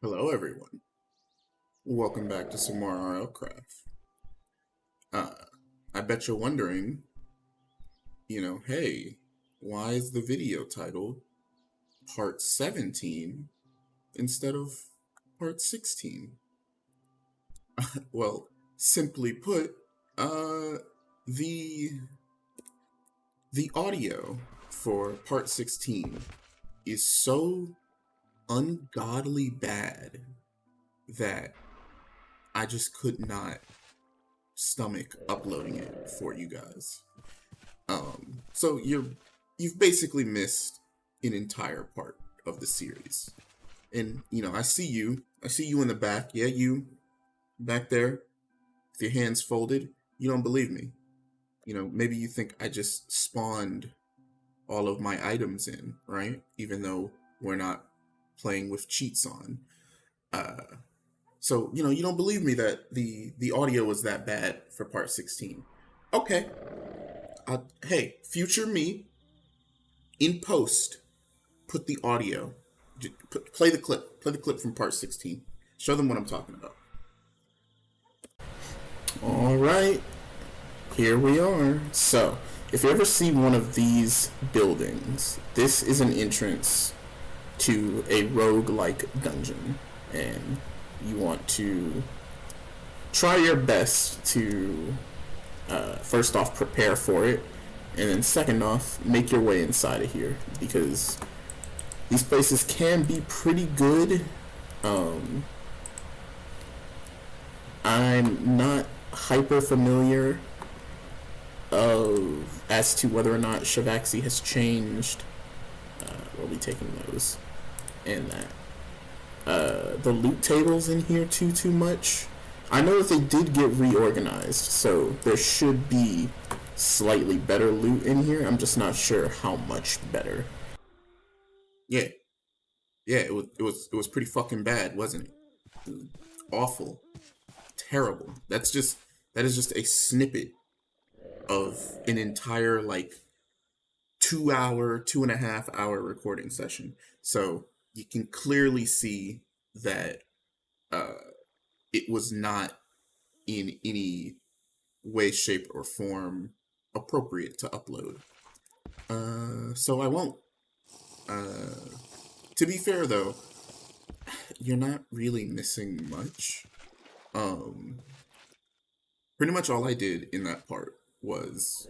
Hello, everyone. Welcome back to some more RLcraft. I bet you're wondering, hey, why is the video titled Part 17 instead of Part 16? Well, simply put, the the audio for Part 16 is so ungodly bad that I just could not stomach uploading it for you guys. So you've basically missed an entire part of the series. And I see you in the back. Yeah, you back there with your hands folded. You don't believe me. Maybe you think I just spawned all of my items in, right? Even though we're not playing with cheats on. So, you don't believe me that the audio was that bad for part 16. Okay. Hey, future me, in post, put the audio. Play the clip. Play the clip from part 16. Show them what I'm talking about. All right. Here we are. So, if you ever see one of these buildings, this is an entrance to a roguelike dungeon. And you want to try your best to first off prepare for it, and then second off make your way inside of here, because these places can be pretty good. I'm not hyper familiar as to whether or not Shavaxi has changed. We'll be taking those and that. The loot tables in here too much. I know that they did get reorganized, so there should be slightly better loot in here. I'm just not sure how much better. Yeah, it was pretty fucking bad, wasn't it? Awful, terrible. That is just a snippet of an entire 2.5 hour recording session. So you can clearly see that it was not in any way, shape, or form appropriate to upload. So I won't. To be fair, though, you're not really missing much. Pretty much all I did in that part was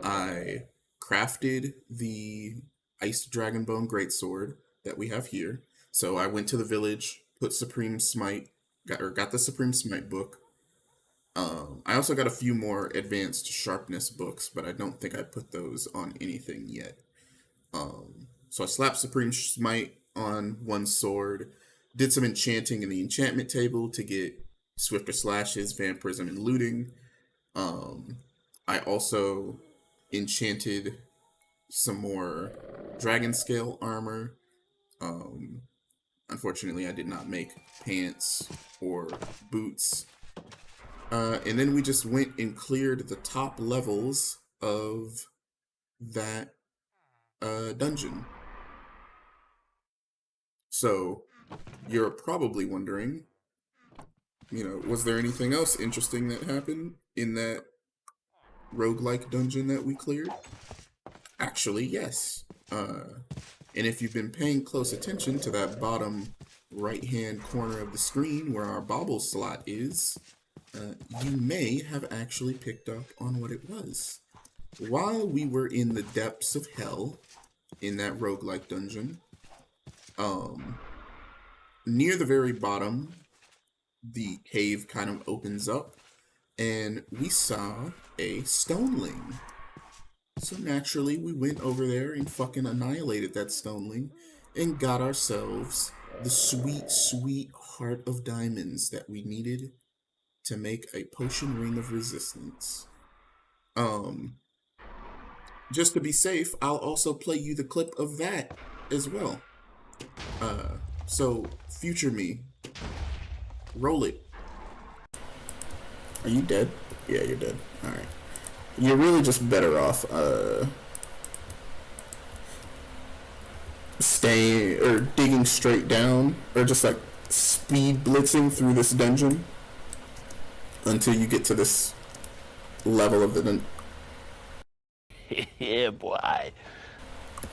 I crafted the Iced Dragonbone Greatsword that we have here. So I went to the village, put Supreme Smite, got the Supreme Smite book. I also got a few more advanced sharpness books, but I don't think I put those on anything yet. So I slapped Supreme Smite on one sword, did some enchanting in the enchantment table to get Swifter Slashes, Vampirism, and Looting. I also enchanted some more Dragon Scale armor. Unfortunately, I did not make pants or boots. And then we just went and cleared the top levels of that dungeon. So, you're probably wondering, was there anything else interesting that happened in that roguelike dungeon that we cleared? Actually, yes. And if you've been paying close attention to that bottom right-hand corner of the screen where our bauble slot is, you may have actually picked up on what it was. While we were in the depths of hell in that roguelike dungeon, near the very bottom, the cave kind of opens up, and we saw a Stoneling. So naturally, we went over there and fucking annihilated that Stoneling and got ourselves the sweet, sweet heart of diamonds that we needed to make a potion ring of resistance. Just to be safe, I'll also play you the clip of that as well. So, future me, roll it. Are you dead? Yeah, you're dead. Alright. You're really just better off staying or digging straight down, or just speed blitzing through this dungeon until you get to this level of the dungeon. Yeah, boy.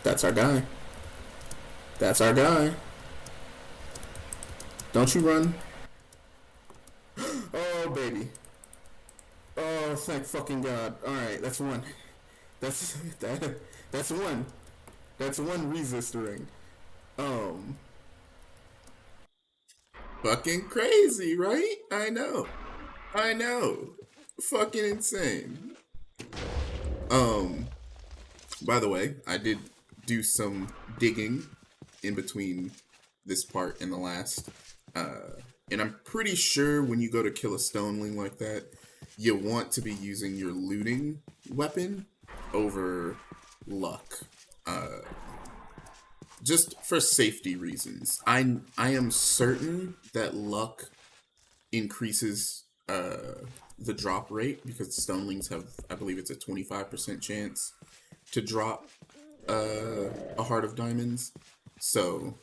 That's our guy. That's our guy. Don't you run. Oh, baby. Oh, thank fucking God. Alright, that's one. That's that's one. That's one resist ring. Fucking crazy, right? I know. I know. Fucking insane. By the way, I did do some digging in between this part and the last. And I'm pretty sure when you go to kill a Stoneling like that, you want to be using your looting weapon over luck. Just for safety reasons. I am certain that luck increases the drop rate because Stonelings have, I believe it's a 25% chance to drop a Heart of Diamonds. So,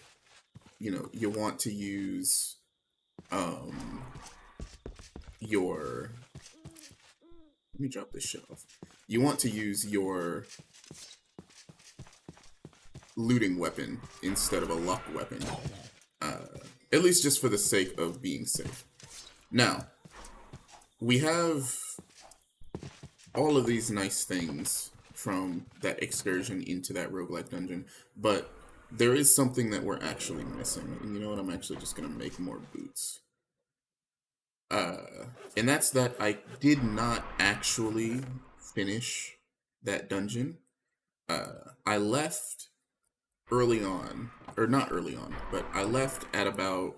you know, you want to use your... Let me drop this shit off. You want to use your looting weapon instead of a luck weapon. At least just for the sake of being safe. Now, we have all of these nice things from that excursion into that roguelike dungeon, but there is something that we're actually missing. And you know what? I'm actually just going to make more boots. And that's that I did not actually finish that dungeon. I left early on, or not early on, but I left at about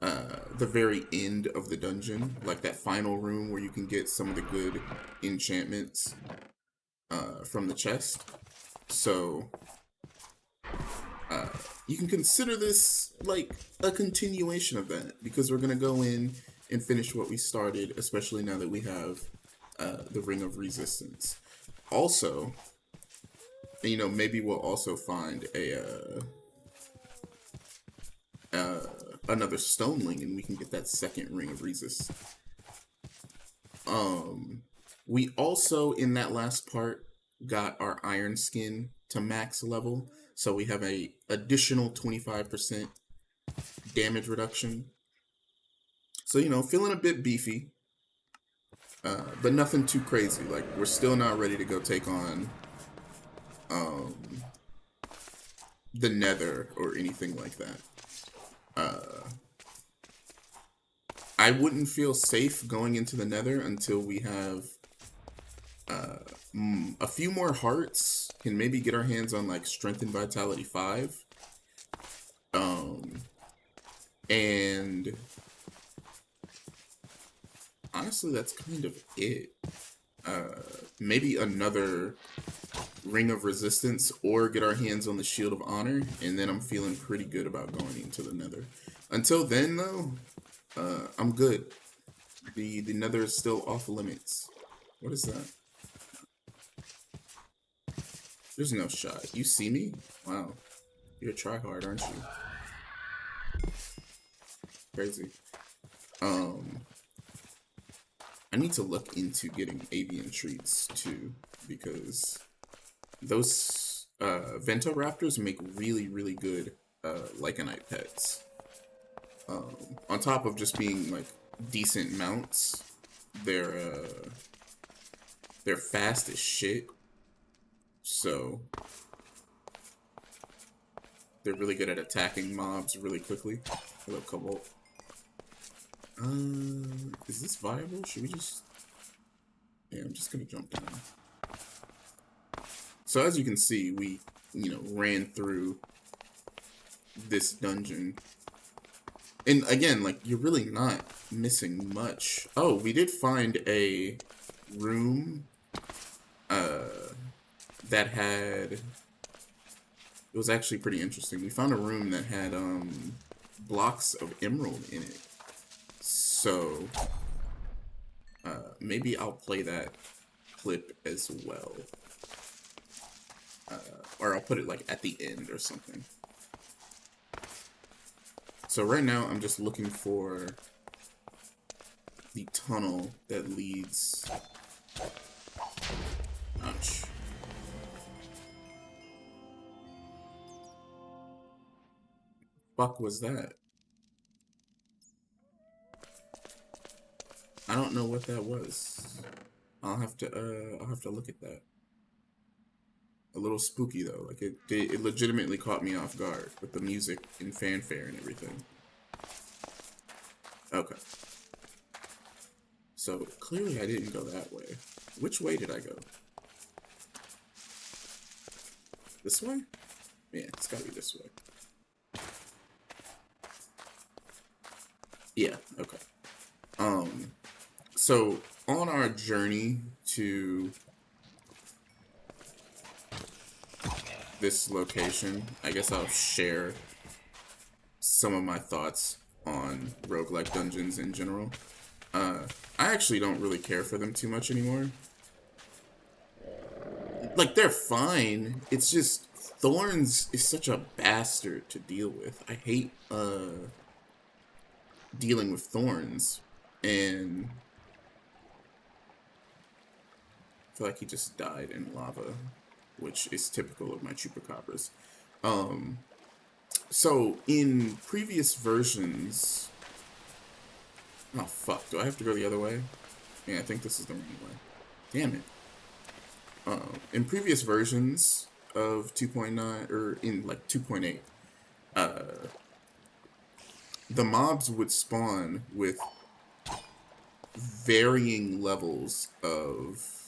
the very end of the dungeon, like that final room where you can get some of the good enchantments from the chest. So you can consider this like a continuation of that, because we're gonna go in and finish what we started, especially now that we have the Ring of Resistance. Also, you know, maybe we'll also find another Stoneling, and we can get that second Ring of Resist. We also, in that last part, got our Iron Skin to max level, so we have a additional 25% damage reduction. So, you know, feeling a bit beefy, but nothing too crazy. Like, we're still not ready to go take on the Nether or anything like that. I wouldn't feel safe going into the Nether until we have a few more hearts, can maybe get our hands on like Strength and Vitality 5. And honestly, that's kind of it. Maybe another Ring of Resistance, or get our hands on the Shield of Honor, and then I'm feeling pretty good about going into the Nether. Until then, though, I'm good. The Nether is still off limits. What is that? There's no shot. You see me? Wow. You're a tryhard, aren't you? Crazy. I need to look into getting avian treats too, because those Ventoraptors make really, really good Lycanite pets. On top of just being like decent mounts, they're fast as shit. So they're really good at attacking mobs really quickly. Hello, Cobalt. Is this viable? Should we just... Yeah, I'm just gonna jump down. So as you can see, we, you know, ran through this dungeon. And again, like, you're really not missing much. Oh, we did find a room that had... It was actually pretty interesting. We found a room that had blocks of emerald in it. So maybe I'll play that clip as well. Or I'll put it like at the end or something. So right now I'm just looking for the tunnel that leads... Ouch. Fuck was that? I don't know what that was. I'll have to look at that. A little spooky though. Like it legitimately caught me off guard with the music and fanfare and everything. Okay. So clearly I didn't go that way. Which way did I go? This way? Yeah, it's gotta be this way. Yeah, okay. So on our journey to this location, I guess I'll share some of my thoughts on roguelike dungeons in general. I actually don't really care for them too much anymore. Like, they're fine. It's just Thorns is such a bastard to deal with. I hate dealing with Thorns, and I feel like he just died in lava, which is typical of my chupacabras. So in previous versions, oh fuck, do I have to go the other way? Yeah, I think this is the wrong way. Damn it. In previous versions of 2.9, or in like 2.8, the mobs would spawn with varying levels of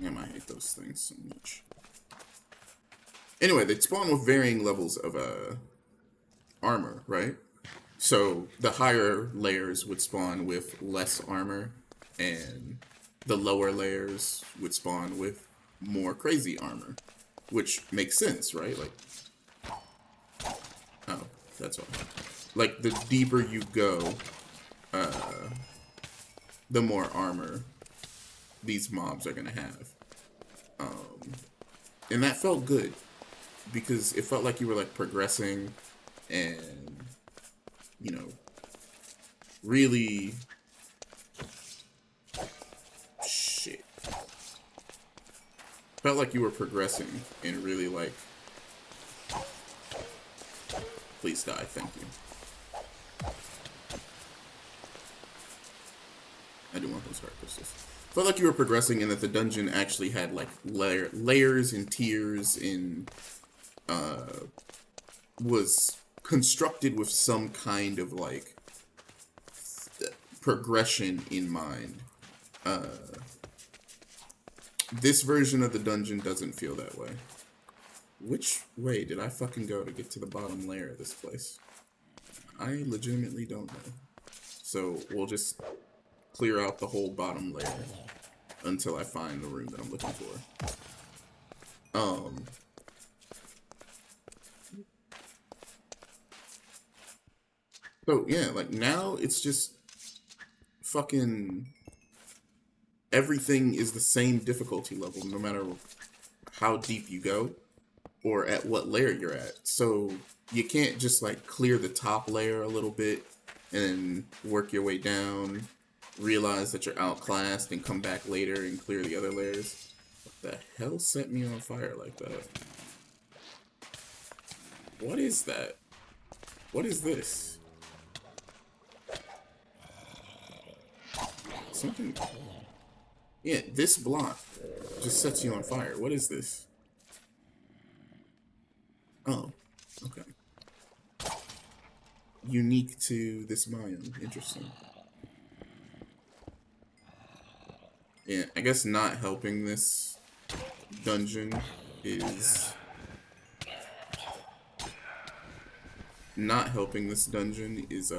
Damn, I hate those things so much. Anyway, they'd spawn with varying levels of armor, right? So the higher layers would spawn with less armor, and the lower layers would spawn with more crazy armor, which makes sense, right? Like, oh, that's all. Like, the deeper you go, the more armor these mobs are gonna have. And that felt good, because it felt like you were, like, progressing and, you know, really... Shit. Felt like you were progressing and really, like... Please die, thank you. I do want those heart crystals. Felt like you were progressing and that the dungeon actually had, like, layers and tiers and, was constructed with some kind of, like, progression in mind. This version of the dungeon doesn't feel that way. Which way did I fucking go to get to the bottom layer of this place? I legitimately don't know. So we'll just clear out the whole bottom layer until I find the room that I'm looking for. So yeah, like now it's just fucking everything is the same difficulty level no matter how deep you go or at what layer you're at. So you can't just like clear the top layer a little bit and work your way down, realize that you're outclassed and come back later and clear the other layers. What the hell set me on fire like that? What is that? What is this? Something... Yeah, this block just sets you on fire. What is this? Oh, okay. Unique to this biome. Interesting. Yeah, I guess not helping this dungeon is... Not helping this dungeon is,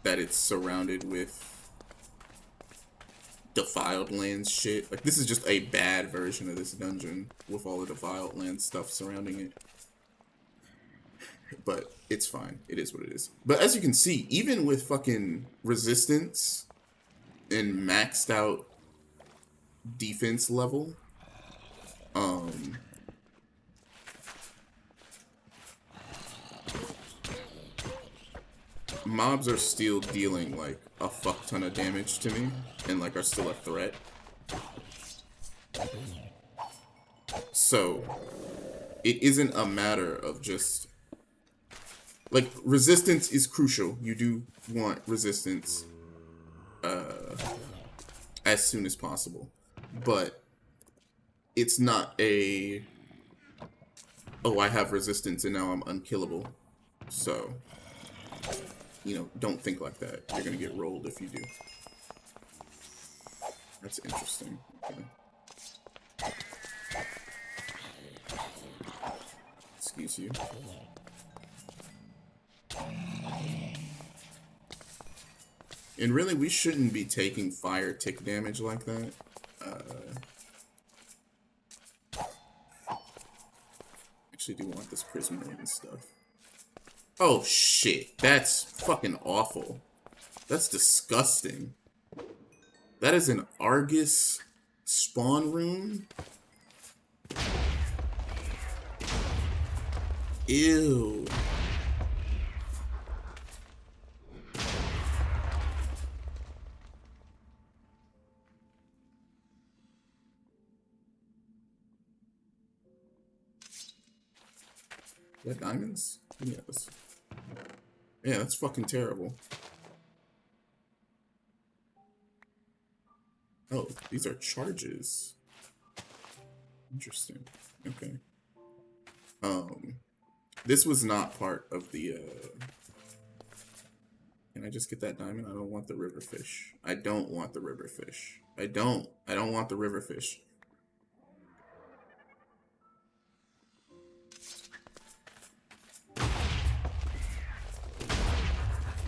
that it's surrounded with Defiled lands shit. Like, this is just a bad version of this dungeon with all the Defiled land stuff surrounding it. But it's fine. It is what it is. But as you can see, even with fucking resistance and maxed out defense level, mobs are still dealing like a fuck ton of damage to me and like are still a threat. So it isn't a matter of just like resistance is crucial. You do want resistance as soon as possible, but it's not a oh, I have resistance and now I'm unkillable. So, you know, don't think like that. You're gonna get rolled if you do. That's interesting. Okay. Excuse you. And really, we shouldn't be taking fire tick damage like that. Actually do want this prismarine and stuff. Oh shit, that's fucking awful. That's disgusting. That is an Argus spawn room? Ew. Is that diamonds? Yes. Yeah, that's fucking terrible. Oh, these are charges. Interesting. Okay. This was not part of the, Can I just get that diamond? I don't want the river fish. I don't want the river fish. I don't want the river fish.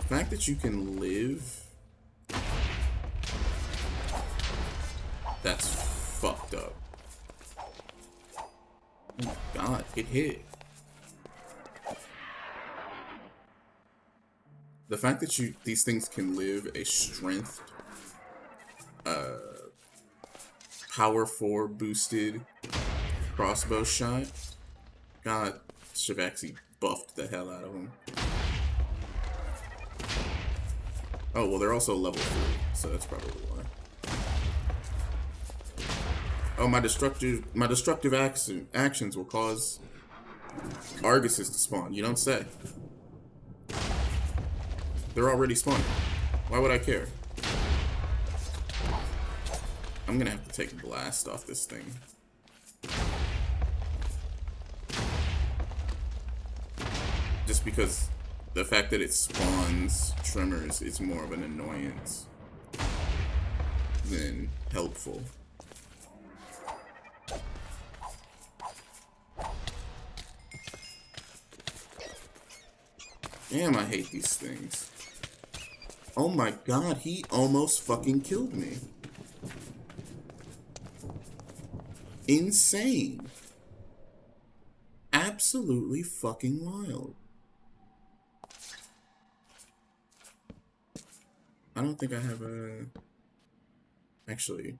The fact that you can live, that's fucked up. Oh my god, it hit. The fact that these things can live a strength, power 4 boosted crossbow shot. God, Shivaxi buffed the hell out of them. Oh, well, they're also level 3, so that's probably why. Oh, my destructive actions will cause Arguses to spawn. You don't say. They're already spawning. Why would I care? I'm gonna have to take blast off this thing. Just because the fact that it spawns tremors is more of an annoyance than helpful. Damn, I hate these things. Oh my god, he almost fucking killed me. Insane. Absolutely fucking wild. I don't think I have a... Actually,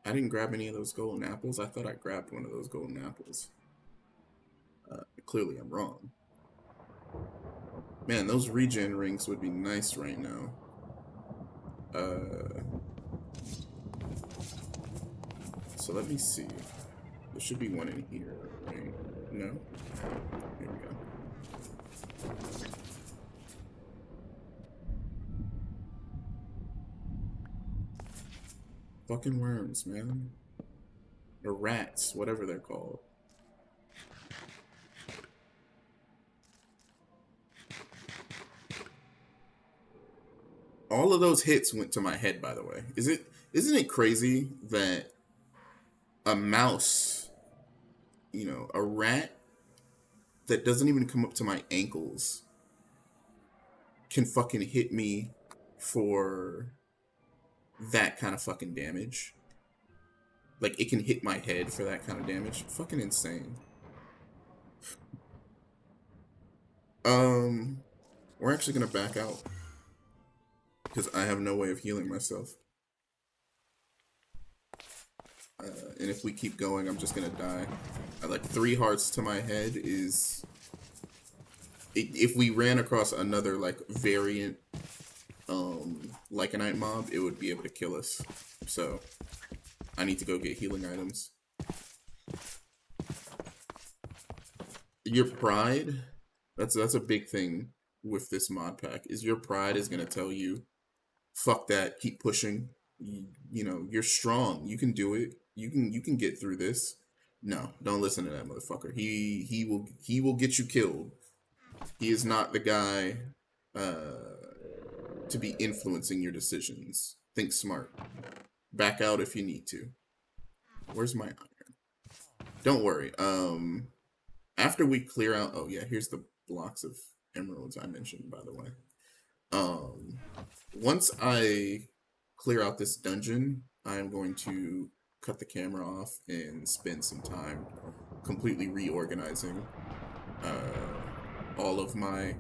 I didn't grab any of those golden apples. I thought I grabbed one of those golden apples. Clearly I'm wrong. Man, those regen rings would be nice right now. So let me see. There should be one in here, right? No? Here we go. Fucking worms, man. Or rats, whatever they're called. All of those hits went to my head, by the way. Isn't it crazy that a mouse, you know, a rat that doesn't even come up to my ankles can fucking hit me for that kind of fucking damage. Like, it can hit my head for that kind of damage. Fucking insane. We're actually gonna back out. Because I have no way of healing myself. And if we keep going, I'm just gonna die. Like, 3 hearts to my head is... If we ran across another, like, variant, Lycanite mob, it would be able to kill us. So, I need to go get healing items. Your pride, that's a big thing with this mod pack, is your pride is gonna tell you, fuck that, keep pushing. You know, you're strong. You can do it. You can get through this. No, don't listen to that motherfucker. He will get you killed. He is not the guy to be influencing your decisions. Think smart. Back out if you need to. Where's my iron? Don't worry. After we clear out, oh yeah, here's the blocks of emeralds I mentioned, by the way. Once I clear out this dungeon, I am going to cut the camera off and spend some time completely reorganizing all of my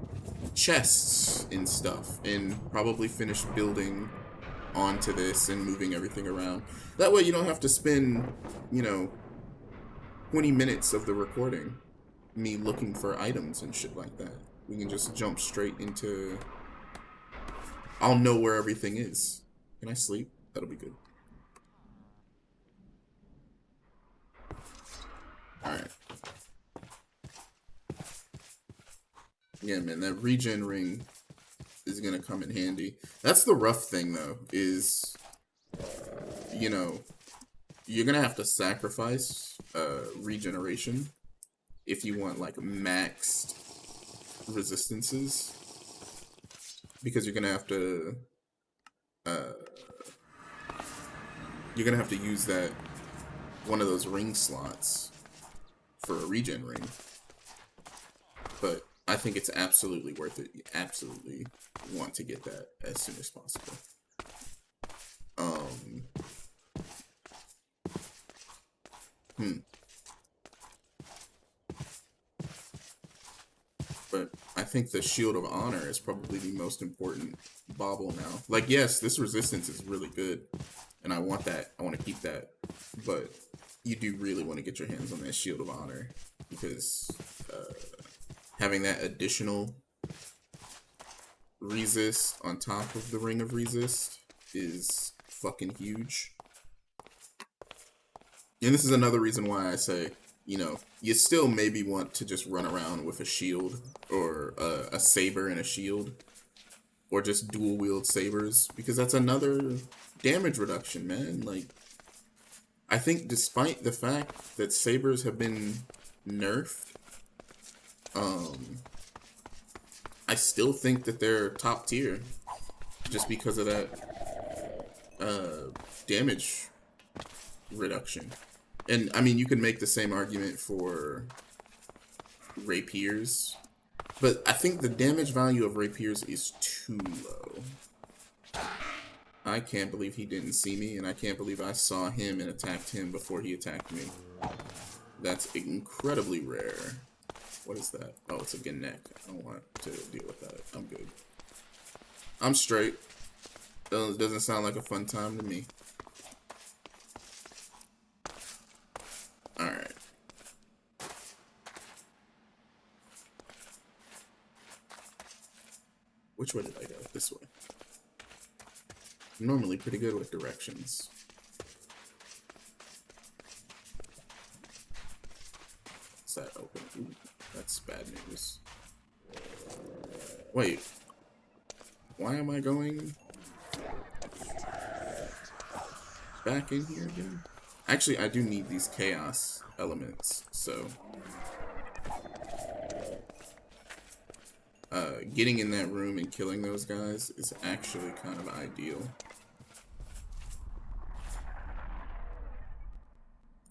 chests and stuff, and probably finish building onto this and moving everything around. That way you don't have to spend, 20 minutes of the recording me looking for items and shit like that. We can just jump straight into... I'll know where everything is. Can I sleep? That'll be good. Alright. Yeah, man, that regen ring is gonna come in handy. That's the rough thing, though, is, you're gonna have to sacrifice regeneration if you want, like, maxed resistances. Because you're gonna have to use that one of those ring slots for a regen ring. But I think it's absolutely worth it. You absolutely want to get that as soon as possible. But I think the Shield of Honor is probably the most important bauble now. Like, yes, this resistance is really good, and I want that. I want to keep that. But you do really want to get your hands on that Shield of Honor, because having that additional resist on top of the Ring of Resist is fucking huge. And this is another reason why I say, you still maybe want to just run around with a shield, or a saber and a shield, or just dual wield sabers, because that's another damage reduction, man. Like, I think despite the fact that sabers have been nerfed, I still think that they're top tier, just because of that damage reduction. And, I mean, you can make the same argument for rapiers, but I think the damage value of rapiers is too low. I can't believe he didn't see me, and I can't believe I saw him and attacked him before he attacked me. That's incredibly rare. What is that? Oh, it's a Gnek. I don't want to deal with that. I'm good. I'm straight. Doesn't sound like a fun time to me. Alright. Which way did I go? This way. I'm normally pretty good with directions. Is that open? Ooh, that's bad news. Wait. Why am I going back in here again? Actually, I do need these chaos elements, so... getting in that room and killing those guys is actually kind of ideal.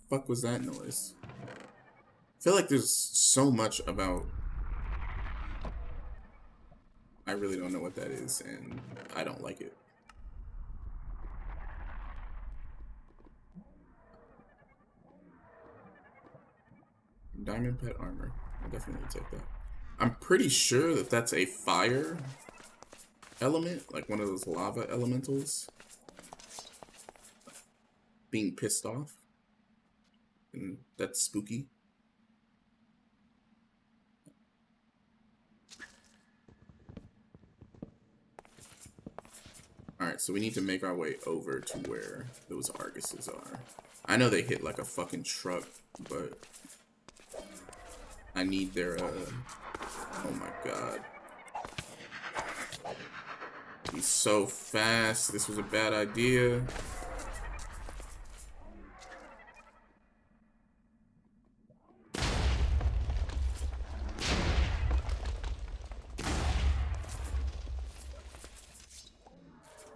Fuck was that noise? I feel like there's so much about... I really don't know what that is, and I don't like it. Diamond pet armor. I'll definitely take that. I'm pretty sure that that's a fire element, like one of those lava elementals being pissed off. And that's spooky. Alright, so we need to make our way over to where those Arguses are. I know they hit like a fucking truck, but I need their, oh my god. He's so fast. This was a bad idea.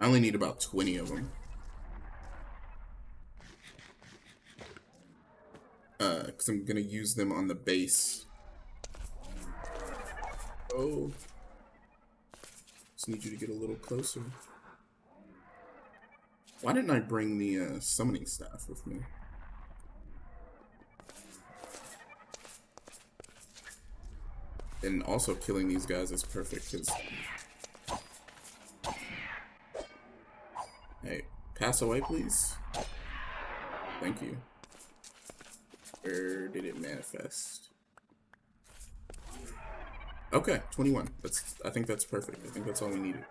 I only need about 20 of them. Because I'm going to use them on the base. Oh. Just need you to get a little closer. Why didn't I bring the summoning staff with me? And also killing these guys is perfect because... Hey, pass away, please. Thank you. Where did it manifest? Okay, 21. I think that's perfect. I think that's all we needed.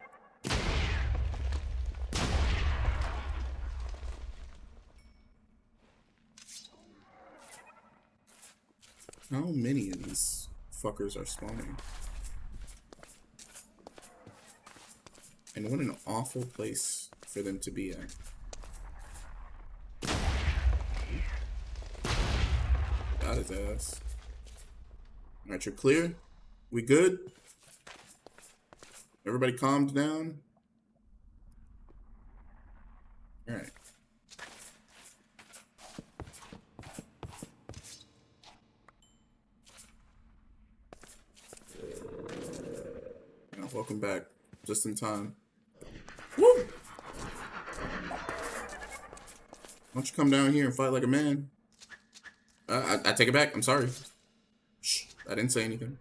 How many of these fuckers are spawning? And what an awful place for them to be at. Got his ass. Alright, you're clear? We good? Everybody calmed down? Alright. Welcome back. Just in time. Woo! Why don't you come down here and fight like a man? I take it back. I'm sorry. Shh. I didn't say anything.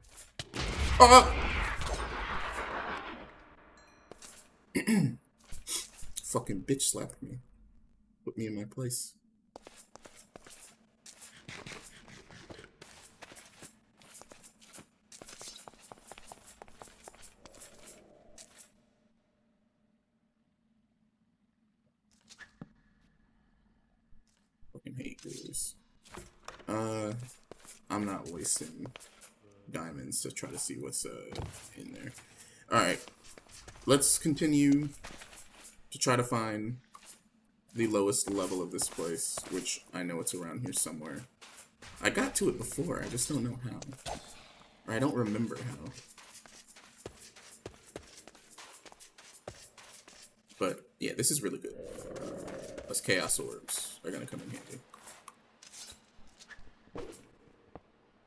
Fucking bitch slapped me. Put me in my place. Fucking hate this. I'm not wasting diamonds to try to see what's in there. Alright. Let's continue to try to find the lowest level of this place, which I know it's around here somewhere. I got to it before, I just don't know how. Or I don't remember how. But, yeah, this is really good. Those Chaos Orbs are gonna come in handy.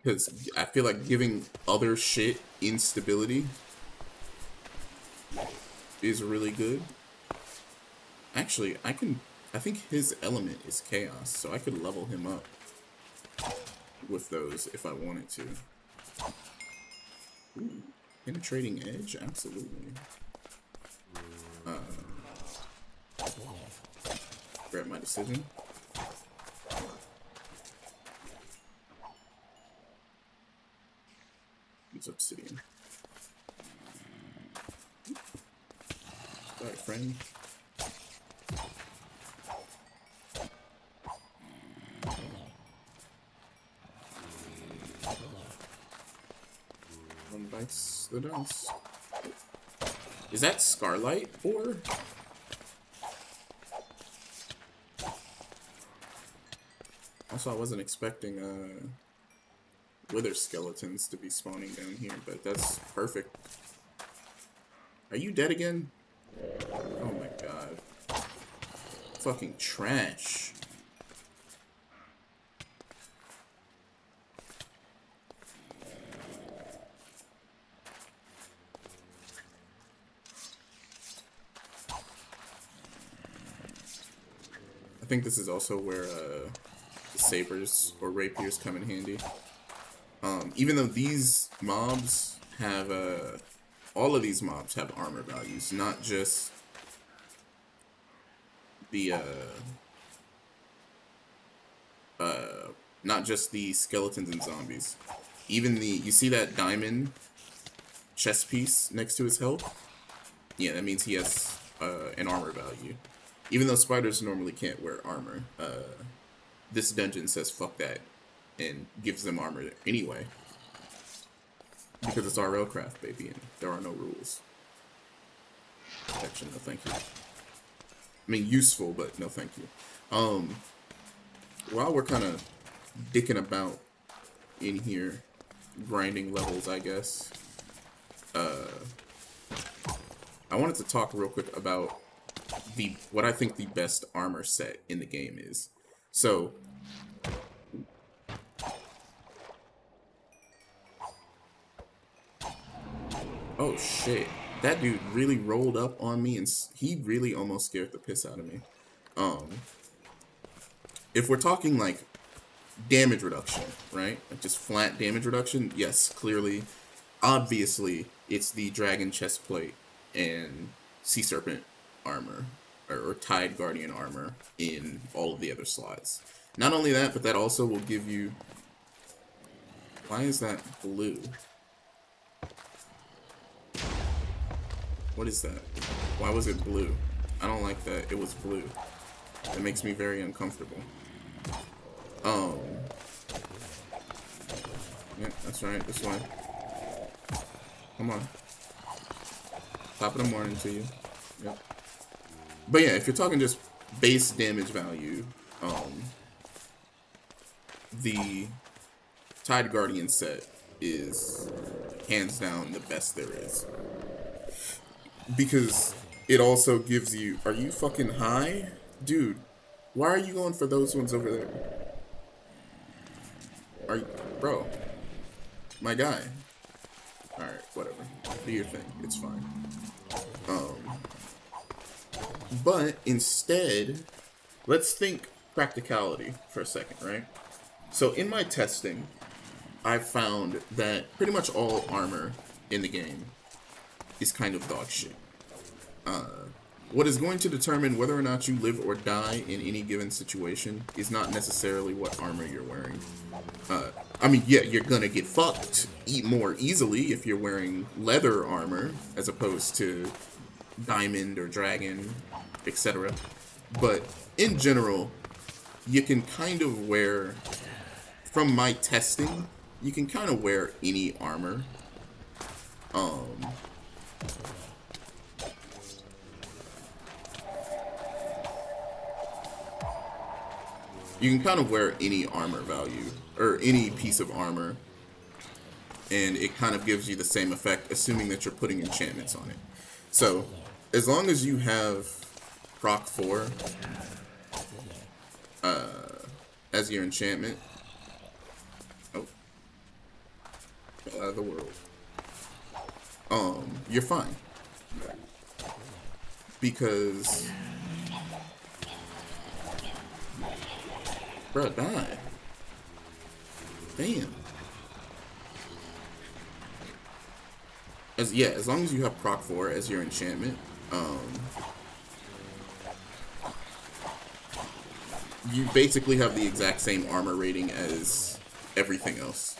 Because I feel like giving other shit instability is really good. Actually, I think his element is chaos, so I could level him up with those if I wanted to. Ooh, penetrating edge? Absolutely. Regret my decision. It's obsidian. Sorry, friend. One bites the dust. Is that Scarlight or? Also, I wasn't expecting wither skeletons to be spawning down here, but that's perfect. Are you dead again? Oh my god. Fucking trash. I think this is also where the sabers or rapiers come in handy. Even though these mobs have all of these mobs have armor values, not just the not just the skeletons and zombies. Even you see that diamond chest piece next to his health? Yeah, that means he has an armor value. Even though spiders normally can't wear armor, this dungeon says fuck that and gives them armor anyway. Because it's RLcraft, baby, and there are no rules. Protection, no thank you. I mean, useful, but no thank you. While we're kind of dicking about in here, grinding levels, I guess, I wanted to talk real quick about what I think the best armor set in the game is. So, oh shit, that dude really rolled up on me, and he really almost scared the piss out of me. If we're talking like damage reduction, right? Like just flat damage reduction, yes, clearly, obviously, it's the dragon chestplate and sea serpent armor, or tide guardian armor in all of the other slots. Not only that, but that also will give you... Why is that blue? What is that? Why was it blue? I don't like that it was blue. It makes me very uncomfortable. Yeah, that's right, this way. Come on. Top of the morning to you. Yep. But yeah, if you're talking just base damage value, the Tide Guardian set is hands down the best there is. Because it also gives you... Are you fucking high? Dude, why are you going for those ones over there? Are you... Bro. My guy. Alright, whatever. Do your thing. It's fine. But instead, let's think practicality for a second, right? So in my testing, I found that pretty much all armor in the game is kind of dog shit. What is going to determine whether or not you live or die in any given situation is not necessarily what armor you're wearing. I mean, yeah, you're gonna get fucked more easily if you're wearing leather armor as opposed to diamond or dragon, etc. But in general, you can kind of wear, from my testing, you can kind of wear any armor. You can kind of wear any armor value, or any piece of armor, and it kind of gives you the same effect, assuming that you're putting enchantments on it. So, as long as you have Proc 4 as your enchantment, oh, fell out of the world, you're fine. Because... Bro, die. Damn. As long as you have Proc 4 as your enchantment, you basically have the exact same armor rating as everything else.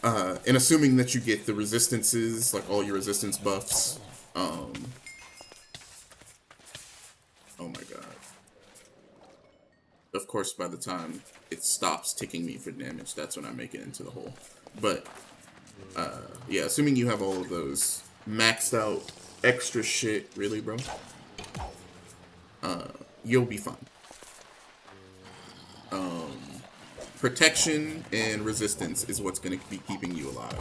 And assuming that you get the resistances, like all your resistance buffs, oh my god. Of course, by the time it stops ticking me for damage, that's when I make it into the hole. But, yeah, assuming you have all of those maxed out extra shit, really, bro, you'll be fine. Protection and resistance is what's going to be keeping you alive,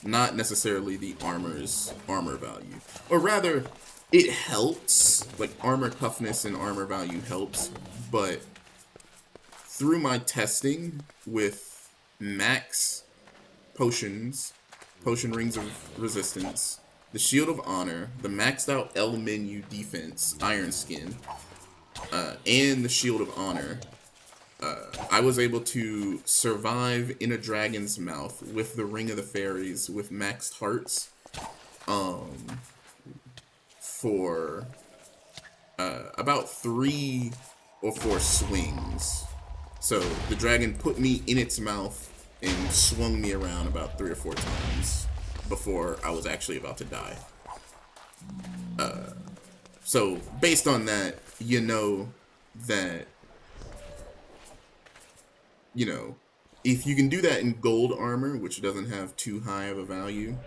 not necessarily the armor's armor value. Or rather, it helps, like armor toughness and armor value helps, but through my testing with max potions, potion rings of resistance, the Shield of Honor, the maxed out L menu defense, Iron Skin, and the Shield of Honor, I was able to survive in a dragon's mouth with the Ring of the Fairies with maxed hearts for about 3 or 4 swings. So the dragon put me in its mouth and swung me around about 3 or 4 times before I was actually about to die. So based on that, you know that, you know, if you can do that in gold armor, which doesn't have too high of a value,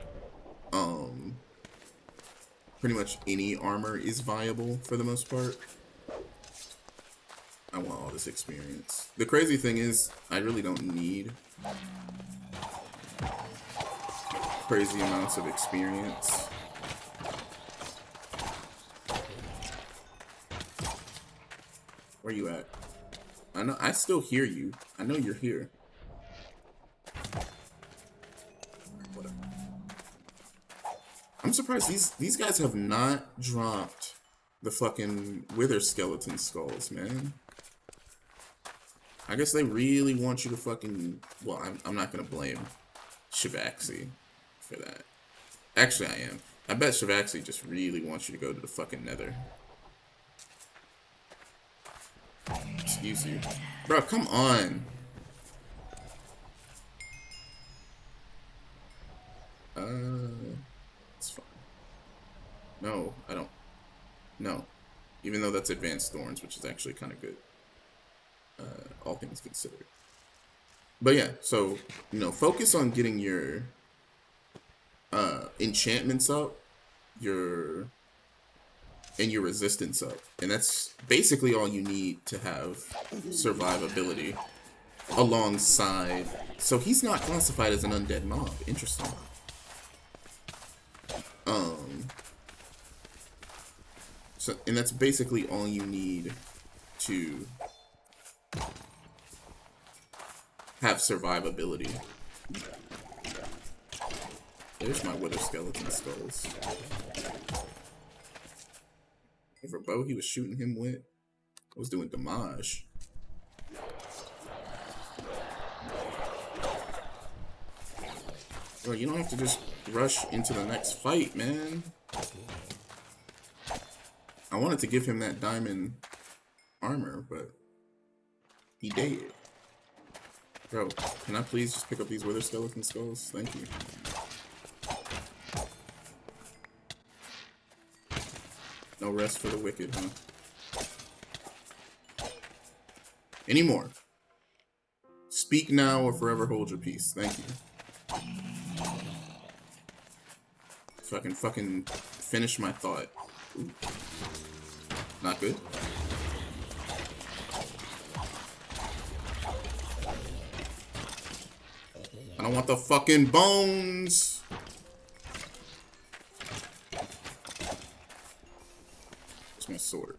pretty much any armor is viable for the most part. I want all this experience. The crazy thing is, I really don't need crazy amounts of experience. Where you at? I know, I still hear you. I know you're here. Whatever. I'm surprised these guys have not dropped the fucking wither skeleton skulls, man. I guess they really want you to fucking... Well, I'm not gonna blame Shivaxi for that. Actually, I am. I bet Shivaxi just really wants you to go to the fucking nether. Excuse you. Bro, come on. It's fine. No, I don't. No. Even though that's advanced thorns, which is actually kind of good. All things considered. But yeah, so, you know, focus on getting your enchantments up, your resistance up. And that's basically all you need to have survivability alongside. So he's not classified as an undead mob. Interesting. So, and that's basically all you need to have survivability. There's my wither skeleton skulls. Whatever bow he was shooting him with, I was doing damage. Bro, you don't have to just rush into the next fight, man. I wanted to give him that diamond armor, but he did. Bro, can I please just pick up these wither skeleton skulls? Thank you. No rest for the wicked, huh? Any more? Speak now or forever hold your peace. Thank you. So I can fucking finish my thought. Ooh. Not good. I don't want the fucking bones. Where's my sword?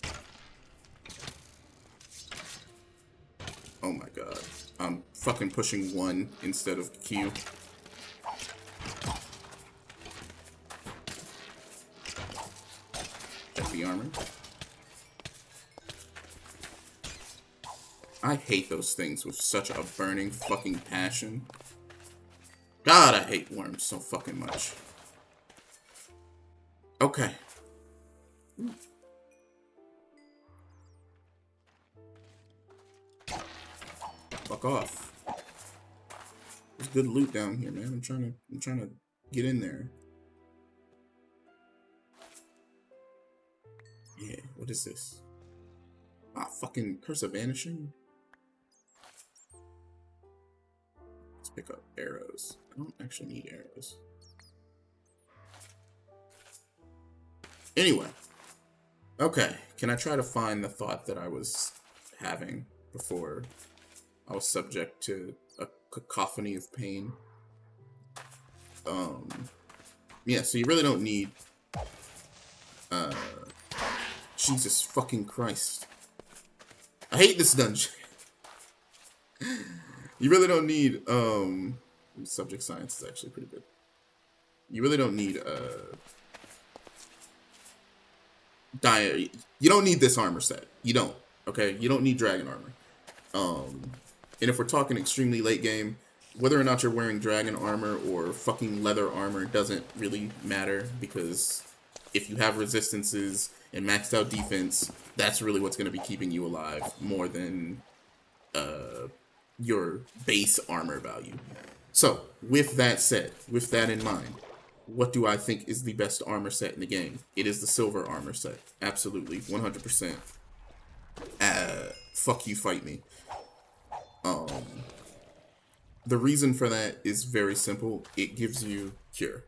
Oh my god. I'm fucking pushing 1 instead of Q. Check the armor. I hate those things with such a burning fucking passion. God, I hate worms so fucking much. Okay. Fuck off. There's good loot down here, man. I'm trying to get in there. Yeah, what is this? Ah, fucking Curse of Vanishing. Let's pick up arrows. I don't actually need arrows. Anyway. Okay, can I try to find the thought that I was having before I was subject to a cacophony of pain? Yeah, so you really don't need, Jesus fucking Christ. I hate this dungeon. You really don't need, subject science is actually pretty good. You really don't need, you don't need this armor set. You don't, okay? You don't need dragon armor. And if we're talking extremely late game, whether or not you're wearing dragon armor or fucking leather armor doesn't really matter, because if you have resistances and maxed out defense, that's really what's going to be keeping you alive more than your base armor value. So, with that said, with that in mind, what do I think is the best armor set in the game? It is the silver armor set. Absolutely. 100%. Fuck you, fight me. The reason for that is very simple. It gives you cure.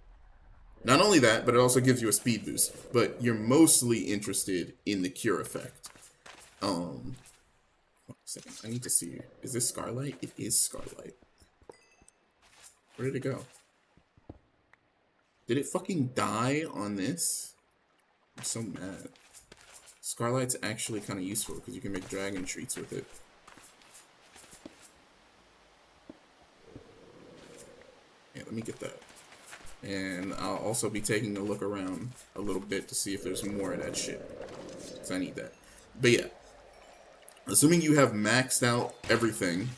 Not only that, but it also gives you a speed boost. But you're mostly interested in the cure effect. Hold on a second. I need to see. Is this Scarlight? It is Scarlight. Where did it go? Did it fucking die on this? I'm so mad. Scarlight's actually kind of useful because you can make dragon treats with it. Yeah, let me get that. And I'll also be taking a look around a little bit to see if there's more of that shit. Because I need that. But yeah. Assuming you have maxed out everything,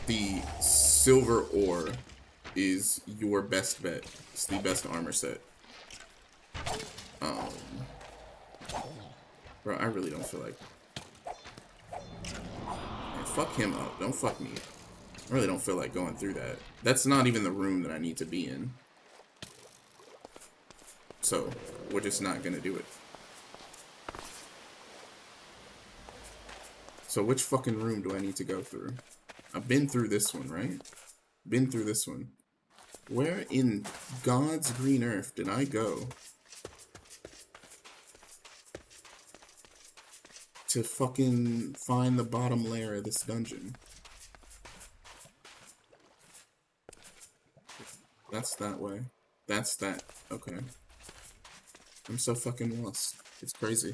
the silver ore is your best bet. It's the best armor set. Bro, I really don't feel like... Man, fuck him up. Don't fuck me. I really don't feel like going through that. That's not even the room that I need to be in. So, we're just not gonna do it. So which fucking room do I need to go through? I've been through this one, right? Been through this one. Where in God's green earth did I go to fucking find the bottom layer of this dungeon? That's that way. That's that. Okay. I'm so fucking lost. It's crazy.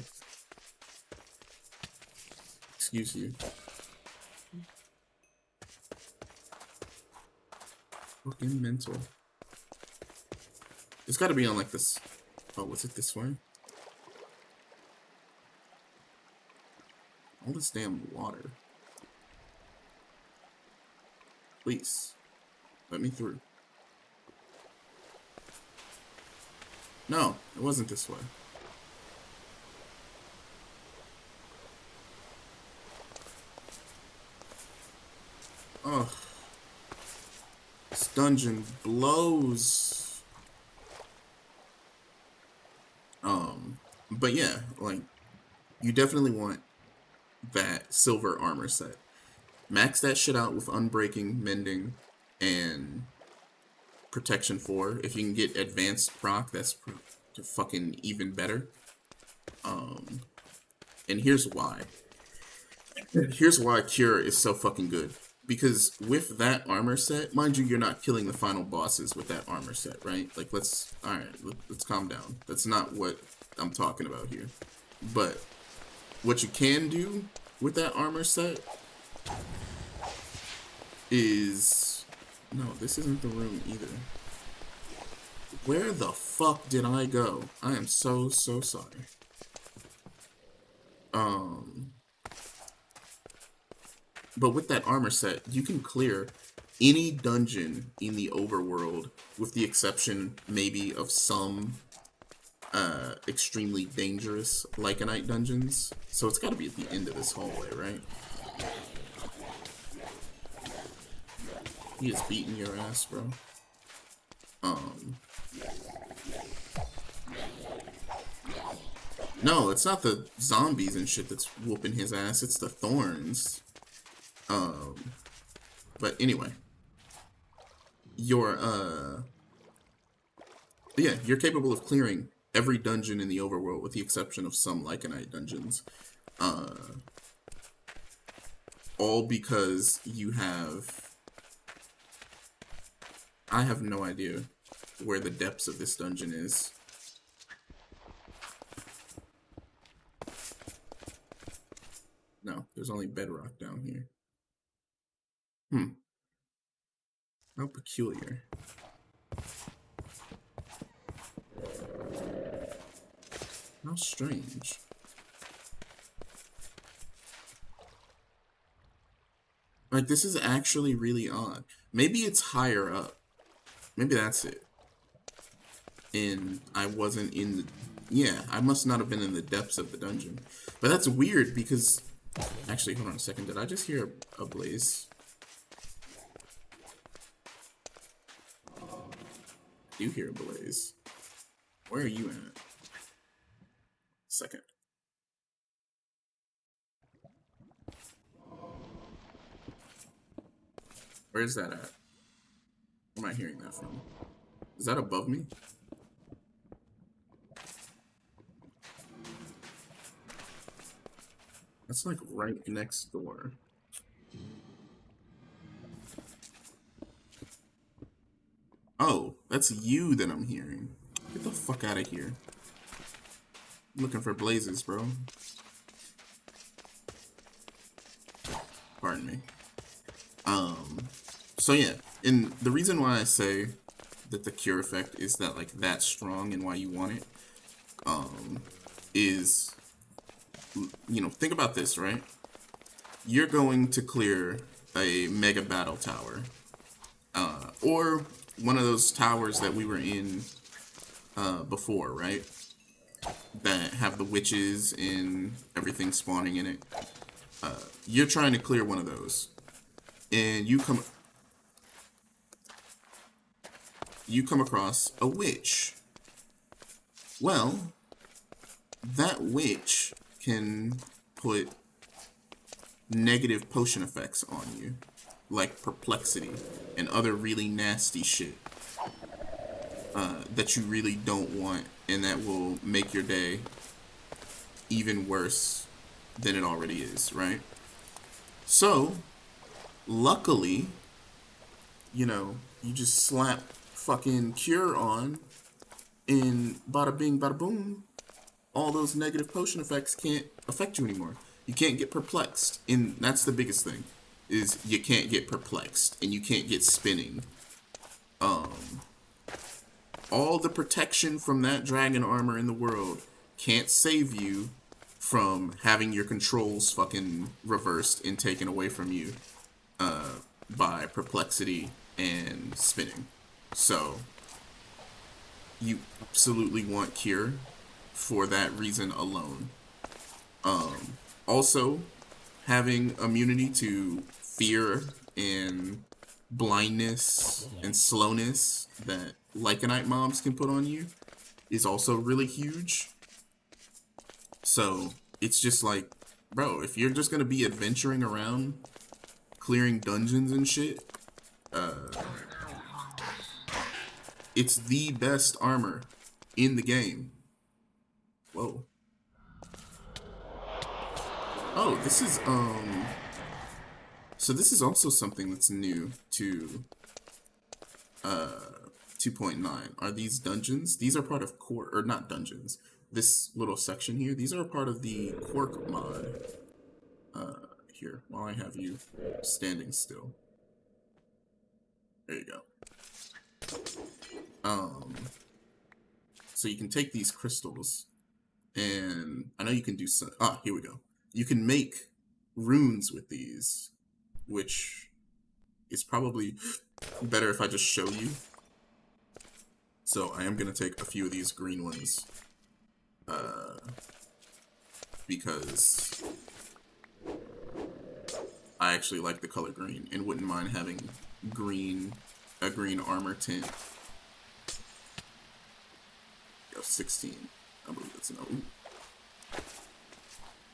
Excuse you. Fucking mental. It's gotta be on like this. Oh, was it this way? All this damn water. Please. Let me through. No, it wasn't this way. Ugh. This dungeon blows. But yeah, like, you definitely want that silver armor set. Max that shit out with unbreaking, mending, and protection 4. If you can get advanced proc, that's fucking even better. And here's why. Here's why cure is so fucking good. Because with that armor set, mind you, you're not killing the final bosses with that armor set, right? Like, let's calm down. That's not what I'm talking about here. But what you can do with that armor set is... No, this isn't the room either. Where the fuck did I go? I am so sorry. But with that armor set, you can clear any dungeon in the overworld, with the exception maybe of some extremely dangerous Lycanite dungeons. So it's got to be at the end of this hallway, right? He is beating your ass, bro. No, it's not the zombies and shit that's whooping his ass. It's the thorns. But anyway, you're capable of clearing every dungeon in the overworld with the exception of some Lycanite dungeons. All because you have... I have no idea where the depths of this dungeon is. No, there's only bedrock down here. How peculiar. How strange. Like, this is actually really odd. Maybe it's higher up. Maybe that's it. And I wasn't in the... Yeah, I must not have been in the depths of the dungeon. But that's weird because... Actually, hold on a second. Did I just hear a blaze? I do hear a blaze. Where are you at? Second. Where's that at? Where am I hearing that from? Is that above me? That's like right next door. Oh, that's you that I'm hearing. Get the fuck out of here. I'm looking for blazes, bro. Pardon me. So yeah, and the reason why I say that the cure effect is that like that strong and why you want it, is, you know, think about this, right? You're going to clear a mega battle tower, or one of those towers that we were in before, right? That have the witches and everything spawning in it. You're trying to clear one of those, and you come across a witch. Well, that witch can put negative potion effects on you, like perplexity and other really nasty shit that you really don't want, and that will make your day even worse than it already is, right? So, luckily, you know, you just slap fucking cure on, and bada bing, bada boom, all those negative potion effects can't affect you anymore. You can't get perplexed, and that's the biggest thing, is you can't get perplexed, and you can't get spinning. All the protection from that dragon armor in the world can't save you from having your controls fucking reversed and taken away from you by perplexity and spinning. So, you absolutely want cure for that reason alone. Also, having immunity to fear and blindness and slowness that Lycanite mobs can put on you is also really huge. So, it's just like, bro, if you're just gonna be adventuring around, clearing dungeons and shit, it's the best armor in the game. Whoa. Oh, this is, so this is also something that's new to 2.9. Are these dungeons? These are part of Quark, or not dungeons. This little section here, these are a part of the Quark mod. Here, while I have you standing still. There you go. So you can take these crystals, and I know you can do some, here we go. You can make runes with these, which is probably better if I just show you. So I am going to take a few of these green ones, because I actually like the color green and wouldn't mind having a green armor tint. Go 16. I believe that's enough. Ooh.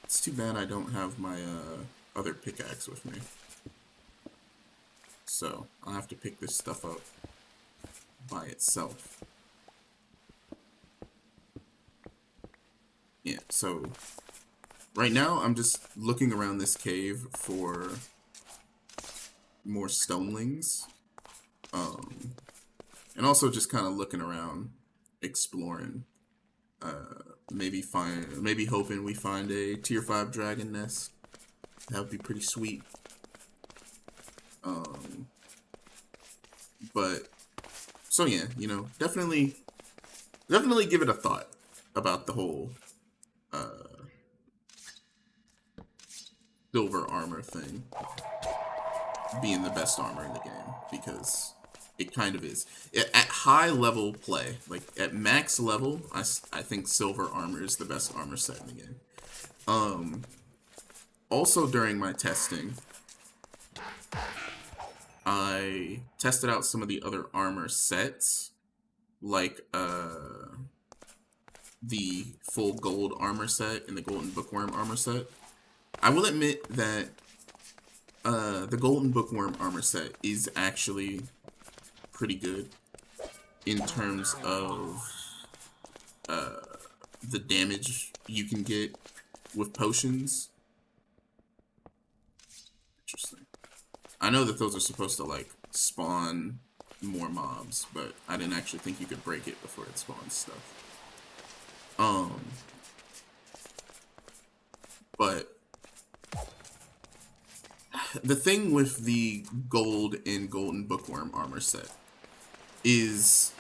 It's too bad I don't have my other pickaxe with me. So I'll have to pick this stuff up by itself. Yeah, so right now I'm just looking around this cave for more Stonelings. And also just kind of looking around, exploring. Maybe hoping we find a tier 5 dragon nest. That would be pretty sweet. But so yeah, you know, definitely give it a thought about the whole silver armor thing. being the best armor in the game, because it kind of is. At high level play, like at max level, I think silver armor is the best armor set in the game. Also during my testing, I tested out some of the other armor sets, like the full gold armor set and the golden bookworm armor set. I will admit that the golden bookworm armor set is actually pretty good in terms of the damage you can get with potions. Interesting. I know that those are supposed to like spawn more mobs, but I didn't actually think you could break it before it spawns stuff. But the thing with the gold and golden bookworm armor set is,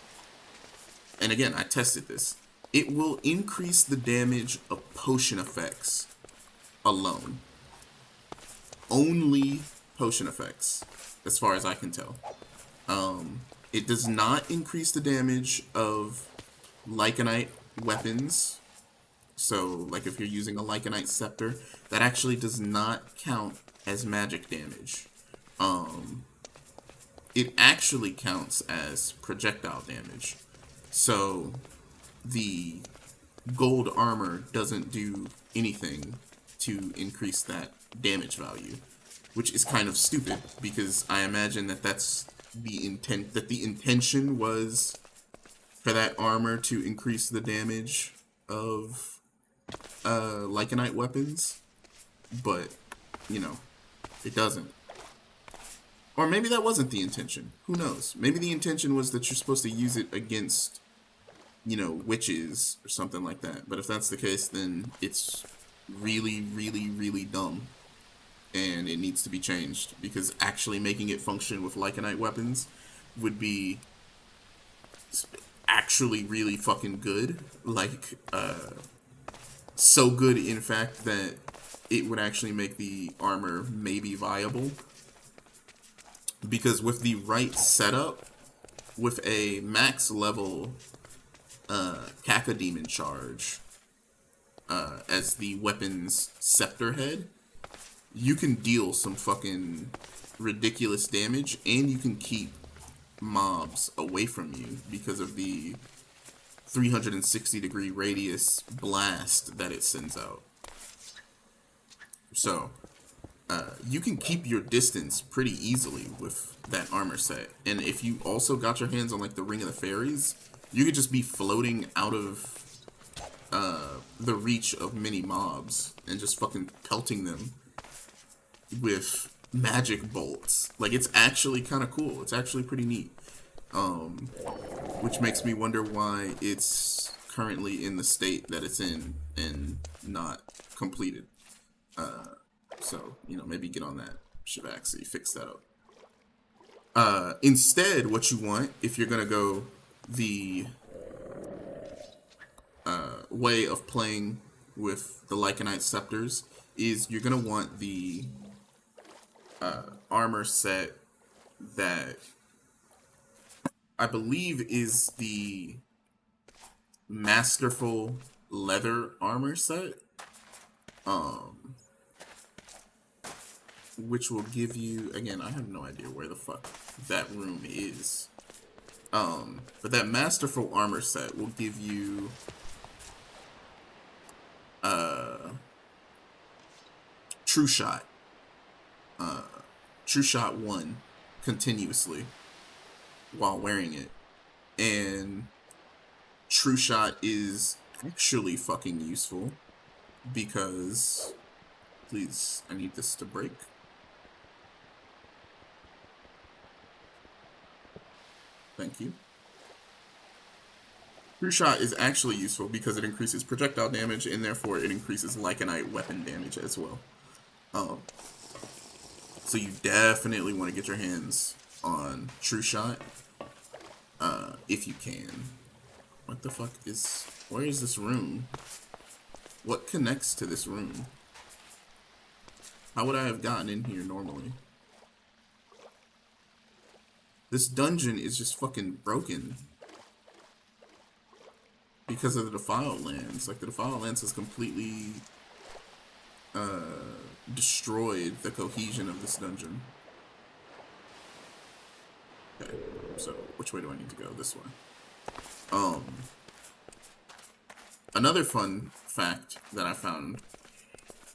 and again, I tested this, it will increase the damage of potion effects alone. Only potion effects, as far as I can tell. It does not increase the damage of Lycanite weapons. So, like if you're using a Lycanite scepter, that actually does not count as magic damage. It actually counts as projectile damage. So, the gold armor doesn't do anything to increase that damage value, which is kind of stupid, because I imagine that that's the intent, that the intention was for that armor to increase the damage of Lycanite weapons, but you know, it doesn't. Or maybe that wasn't the intention. Who knows? Maybe the intention was that you're supposed to use it against, you know, witches or something like that. But if that's the case, then it's really, really, really dumb. And it needs to be changed, because actually making it function with Lycanite weapons would be actually really fucking good. Like, so good, in fact, that it would actually make the armor maybe viable. Because with the right setup, with a max level Cacodemon charge as the weapon's scepter head, you can deal some fucking ridiculous damage, and you can keep mobs away from you because of the 360-degree radius blast that it sends out. So, you can keep your distance pretty easily with that armor set. And if you also got your hands on like the Ring of the Fairies, you could just be floating out of the reach of many mobs and just fucking pelting them with magic bolts. Like, it's actually kind of cool. It's actually pretty neat. Which makes me wonder why it's currently in the state that it's in and not completed. So, you know, maybe get on that, Shivaxi, fix that up. Instead, what you want, if you're gonna go the way of playing with the Lycanite scepters, is you're gonna want the armor set that I believe is the Masterful Leather armor set, which will give you, again, I have no idea where the fuck that room is, but that Masterful armor set will give you True Shot, True Shot 1 continuously while wearing it. And True Shot is actually fucking useful because, please, I need this to break. Thank you. True Shot is actually useful because it increases projectile damage, and therefore it increases Lycanite weapon damage as well. So you definitely want to get your hands on True Shot, if you can. What the fuck is... Where is this room? What connects to this room? How would I have gotten in here normally? this dungeon is just fucking broken because of the Defiled lands. Like, the Defiled lands has completely destroyed the cohesion of this dungeon. Okay, so which way do I need to go? This way. Another fun fact that I found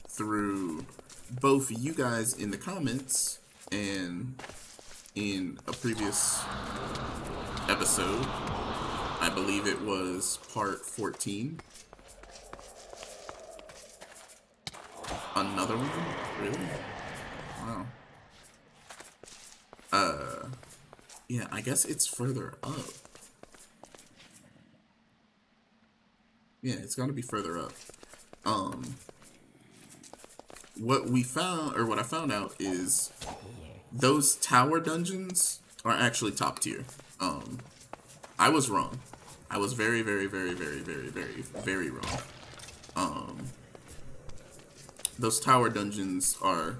through both you guys in the comments and in a previous episode, I believe it was part 14. Another one? Really? Wow. Yeah, I guess it's further up. Yeah, it's gonna be further up. What we found, or what I found out, is those tower dungeons are actually top tier. I was wrong. I was very, very, very, very, very, very, very wrong. Those tower dungeons are,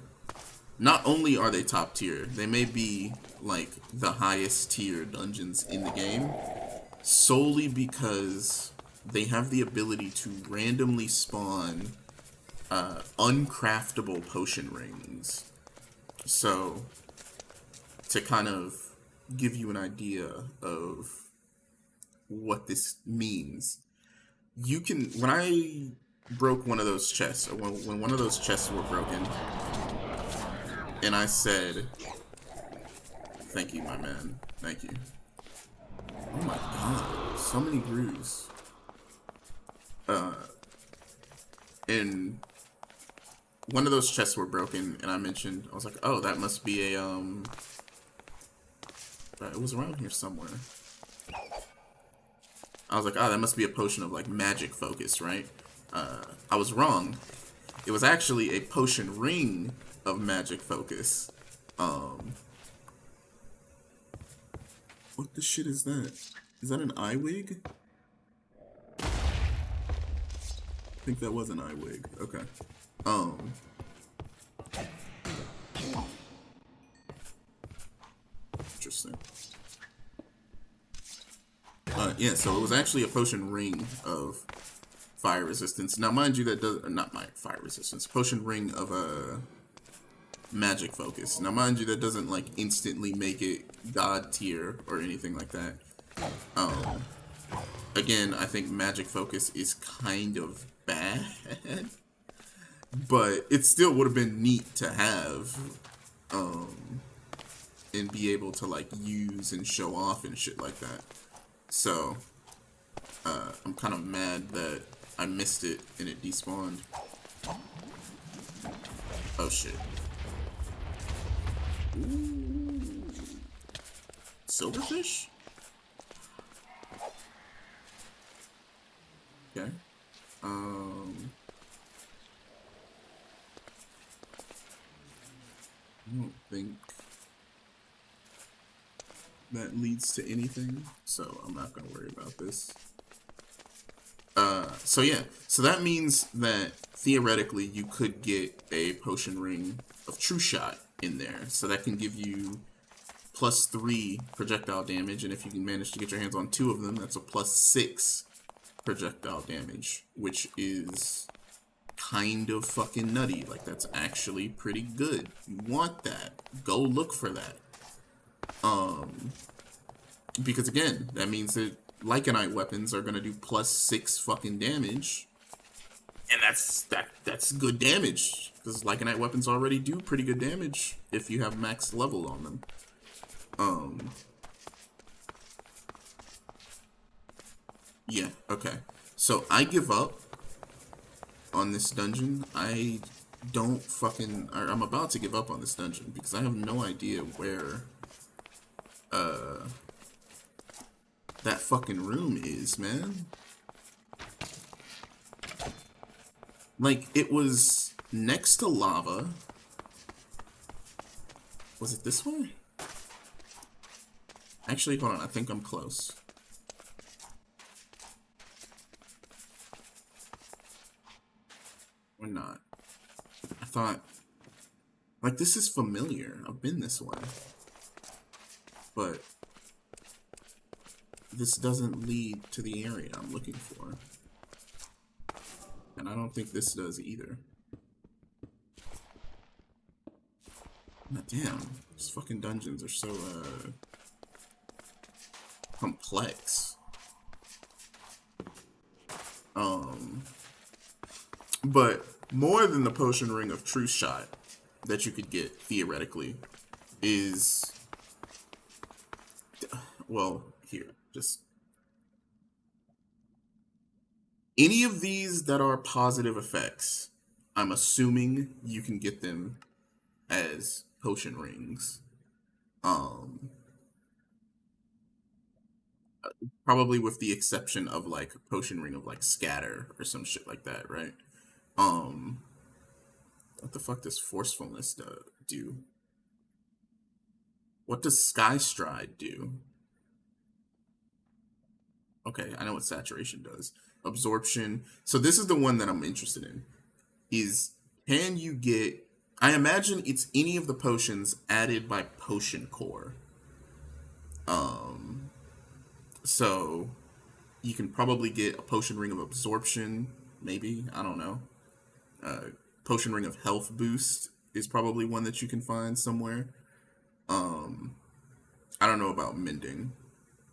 not only are they top tier, they may be like the highest tier dungeons in the game, solely because they have the ability to randomly spawn uncraftable potion rings. So, to kind of give you an idea of what this means, you can, when I broke one of those chests, or when one of those chests were broken, and I said, thank you, my man, thank you. Oh my god, so many brews. And one of those chests were broken, and I mentioned, I was like, oh, that must be a, it was around here somewhere. I was like, oh, that must be a potion of, like, magic focus, right? I was wrong. It was actually a potion ring of magic focus. What the shit is that? Is that an eye wig? I think that was an eye wig. Okay. Interesting. Yeah, so it was actually a potion ring of fire resistance. Now, mind you, that does, not my fire resistance, potion ring of magic focus. Now, mind you, that doesn't like instantly make it god tier or anything like that. Again, I think magic focus is kind of bad, but it still would have been neat to have, and be able to like use and show off and shit like that. So, I'm kind of mad that I missed it and it despawned. Oh shit. Ooh. Silverfish? Okay. I don't think that leads to anything, so I'm not gonna worry about this. So yeah, so that means that theoretically you could get a potion ring of True Shot in there, so that can give you +3 projectile damage, and if you can manage to get your hands on 2 of them, that's a +6 projectile damage, which is kind of fucking nutty. Like, that's actually pretty good. You want that. Go look for that. Because again, that means that Lycanite weapons are gonna do +6 fucking damage, and that's good damage, because Lycanite weapons already do pretty good damage if you have max level on them. Yeah, okay. So I give up on this dungeon. I don't fucking, I'm about to give up on this dungeon because I have no idea where that fucking room is, man. Like, it was next to lava. Was it this way? Actually, hold on, I think I'm close. Or not. I thought, like, this is familiar. I've been this way. but this doesn't lead to the area I'm looking for. And I don't think this does either. God damn, these fucking dungeons are so, complex. But more than the potion ring of truth shot that you could get, theoretically, is... Well, here, just... Any of these that are positive effects, I'm assuming you can get them as potion rings. Probably with the exception of like potion ring of like scatter or some shit like that, right? What the fuck does forcefulness do? What does sky stride do? Okay, I know what saturation does. Absorption. So this is the one that I'm interested in. Is can you get... I imagine it's any of the potions added by potion core. So you can probably get a potion ring of absorption, maybe, I don't know. Potion ring of health boost is probably one that you can find somewhere. I don't know about mending.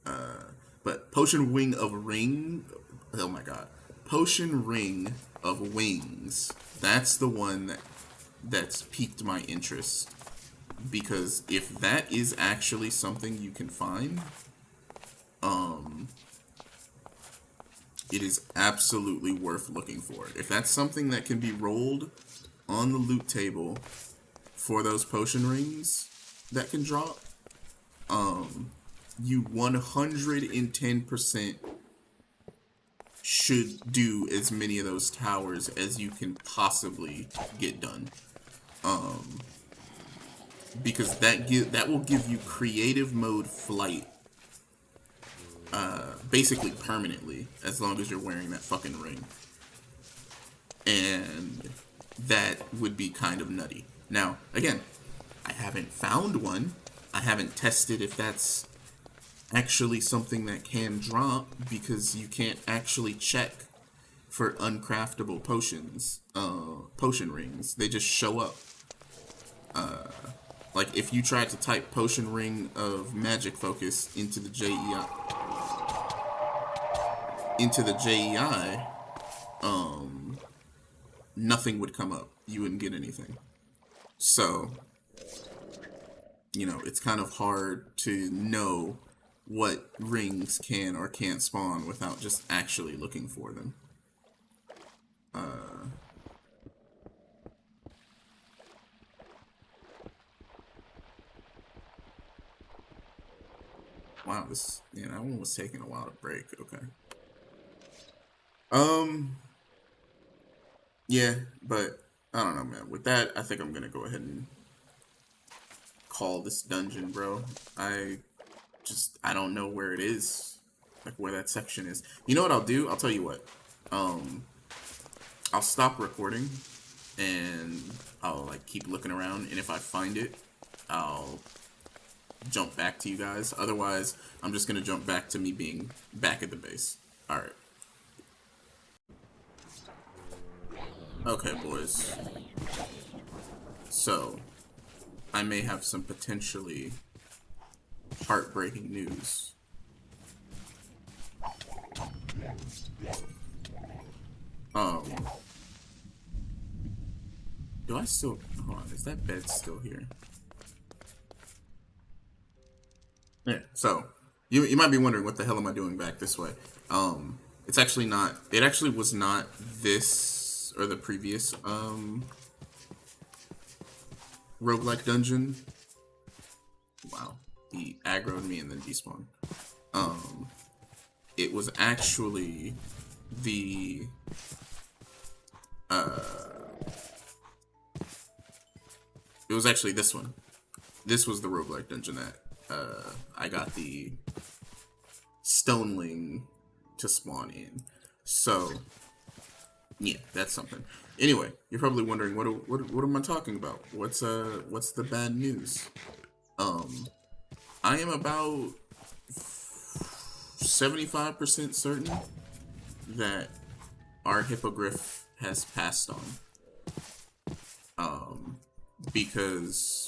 But potion ring of ring, oh my god. Potion ring of wings. That's the one that's piqued my interest. Because if that is actually something you can find, it is absolutely worth looking for. If that's something that can be rolled on the loot table for those potion rings that can drop, you 110% should do as many of those towers as you can possibly get done. Because that will give you creative mode flight basically permanently, as long as you're wearing that fucking ring. And that would be kind of nutty. Now, again, I haven't found one. I haven't tested if that's actually something that can drop, because you can't actually check for uncraftable potions, potion rings. They just show up. Like, if you tried to type potion ring of magic focus into the JEI, nothing would come up. You wouldn't get anything. So, you know, it's kind of hard to know what rings can or can't spawn without just actually looking for them. Wow, that one was taking a while to break. Okay. Yeah, but I don't know, man. With that, I think I'm gonna go ahead and call this dungeon, bro. I don't know where it is, like where that section is. You know what I'll do? I'll tell you what. I'll stop recording and I'll like keep looking around, and if I find it, I'll jump back to you guys. Otherwise, I'm just gonna jump back to me being back at the base. All right. Okay, boys. So, I may have some potentially heartbreaking news. Do I still... Hold on, is that bed still here? Yeah, so, you might be wondering what the hell am I doing back this way. It's actually not... It actually was not this, or the previous, roguelike dungeon. Wow. He aggroed me and then despawned. It was actually the... It was actually this one. This was the roguelike dungeon that I got the Stoneling to spawn in. So, yeah, that's something. Anyway, you're probably wondering what am I talking about? What's the bad news? I am about 75% certain that our Hippogriff has passed on. Because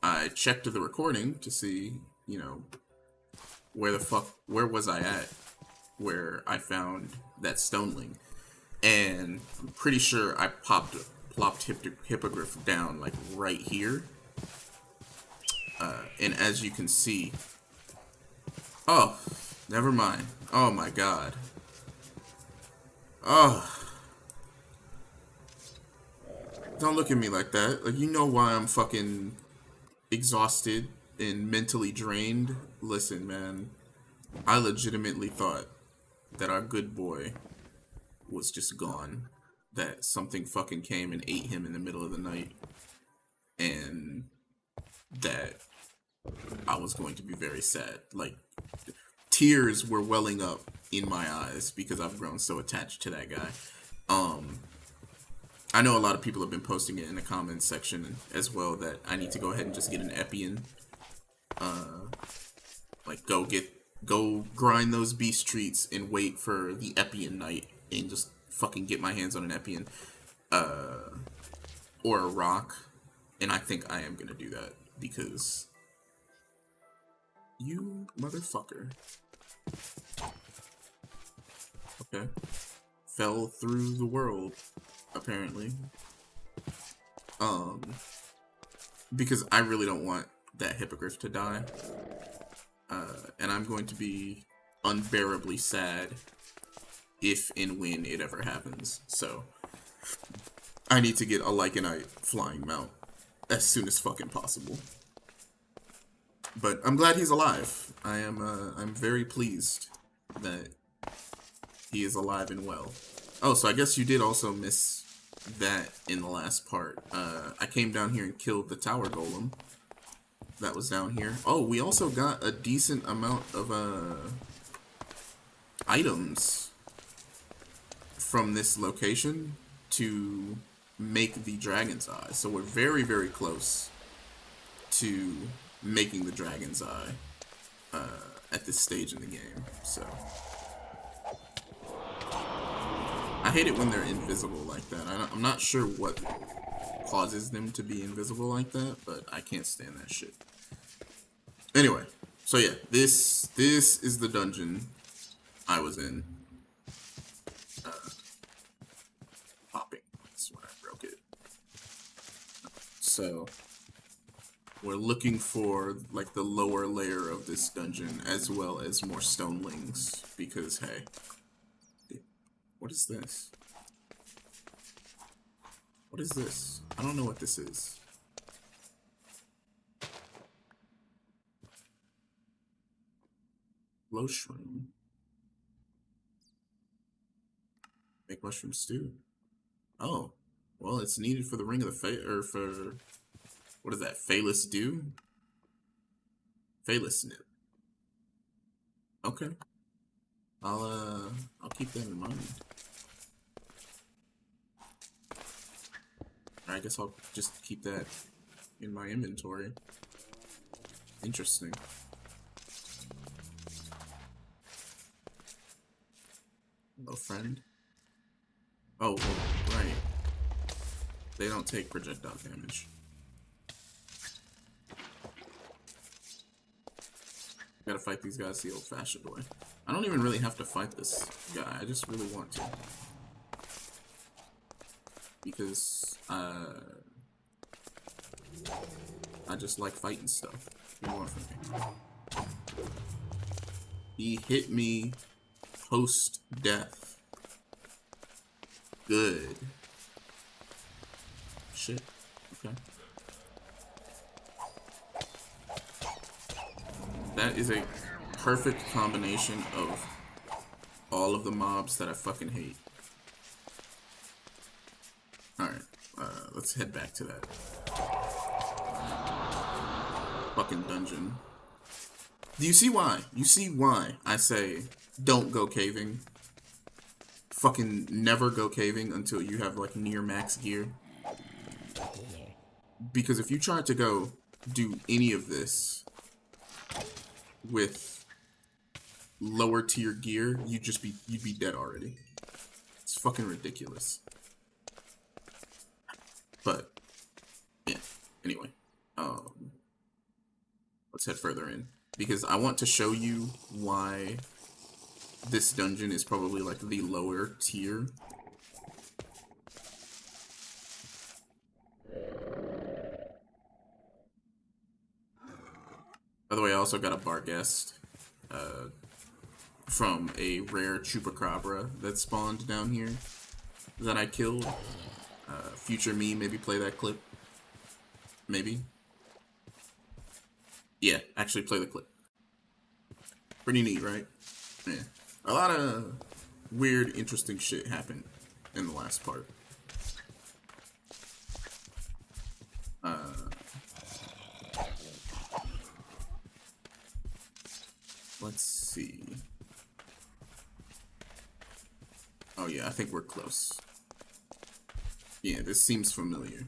I checked the recording to see, you know, where was I at where I found that Stoneling. And I'm pretty sure I plopped Hippogriff down like right here. And as you can see, oh, never mind. Oh my god. Oh, don't look at me like that. Like, you know why I'm fucking exhausted and mentally drained. Listen, man, I legitimately thought that our good boy was just gone. That something fucking came and ate him in the middle of the night. And that I was going to be very sad. Like, tears were welling up in my eyes because I've grown so attached to that guy. I know a lot of people have been posting it in the comments section as well that I need to go ahead and just get an Epion. Like, go grind those beast treats and wait for the Epion night and just fucking get my hands on an Epion. Or a rock. And I think I am gonna do that because you motherfucker. Okay. Fell through the world, apparently. Because I really don't want that Hippogriff to die. And I'm going to be unbearably sad if and when it ever happens. So, I need to get a Lycanite flying mount as soon as fucking possible. But I'm glad he's alive. I'm very pleased that he is alive and well. Oh, so I guess you did also miss that in the last part. I came down here and killed the tower golem that was down here. Oh, we also got a decent amount of items from this location to make the dragon's eye. So we're very, very close to making the dragon's eye at this stage in the game. So I hate it when they're invisible like that. I'm not sure what causes them to be invisible like that, but I can't stand that shit. Anyway, so yeah, this is the dungeon I was in. Popping. That's when I broke it. So we're looking for like the lower layer of this dungeon as well as more Stonelings because hey, what is this? What is this? I don't know what this is. Low shroom. Make mushroom stew. Oh, well, it's needed for the ring of the or for what is that? Phalus dew. Phalus snip. Okay. I'll keep that in mind. I guess I'll just keep that in my inventory. Interesting. Hello, friend. Oh, right. They don't take projectile damage. Gotta fight these guys the old-fashioned way. I don't even really have to fight this guy. I just really want to. Because, I just like fighting stuff. What do you want from me? He hit me post-death. Good. Shit. Okay. That is a perfect combination of all of the mobs that I fucking hate. Alright, let's head back to that fucking dungeon. Do you see why? You see why I say don't go caving? Fucking never go caving until you have like near max gear. Because if you try to go do any of this with lower tier gear, you'd be dead already. It's fucking ridiculous. But yeah, anyway, let's head further in because I want to show you why this dungeon is probably like the lower tier. By the way, I also got a bar guest from a rare chupacabra that spawned down here that I killed. Future me, maybe play that clip. Maybe. Yeah, actually play the clip. Pretty neat, right? Yeah. A lot of weird, interesting shit happened in the last part. Let's see. Oh yeah, I think we're close. Yeah, this seems familiar.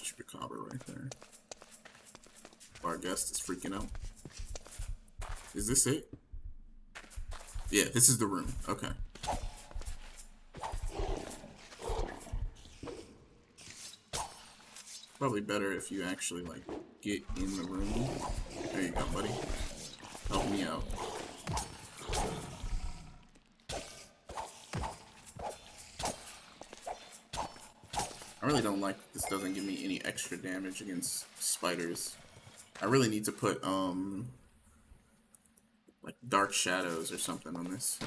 Chupacabra right there. Our guest is freaking out. Is this it? Yeah, this is the room. Okay. Probably better if you actually, like, get in the room. There you go, buddy. Help me out. I really don't like this doesn't give me any extra damage against spiders. I really need to put, like, dark shadows or something on this.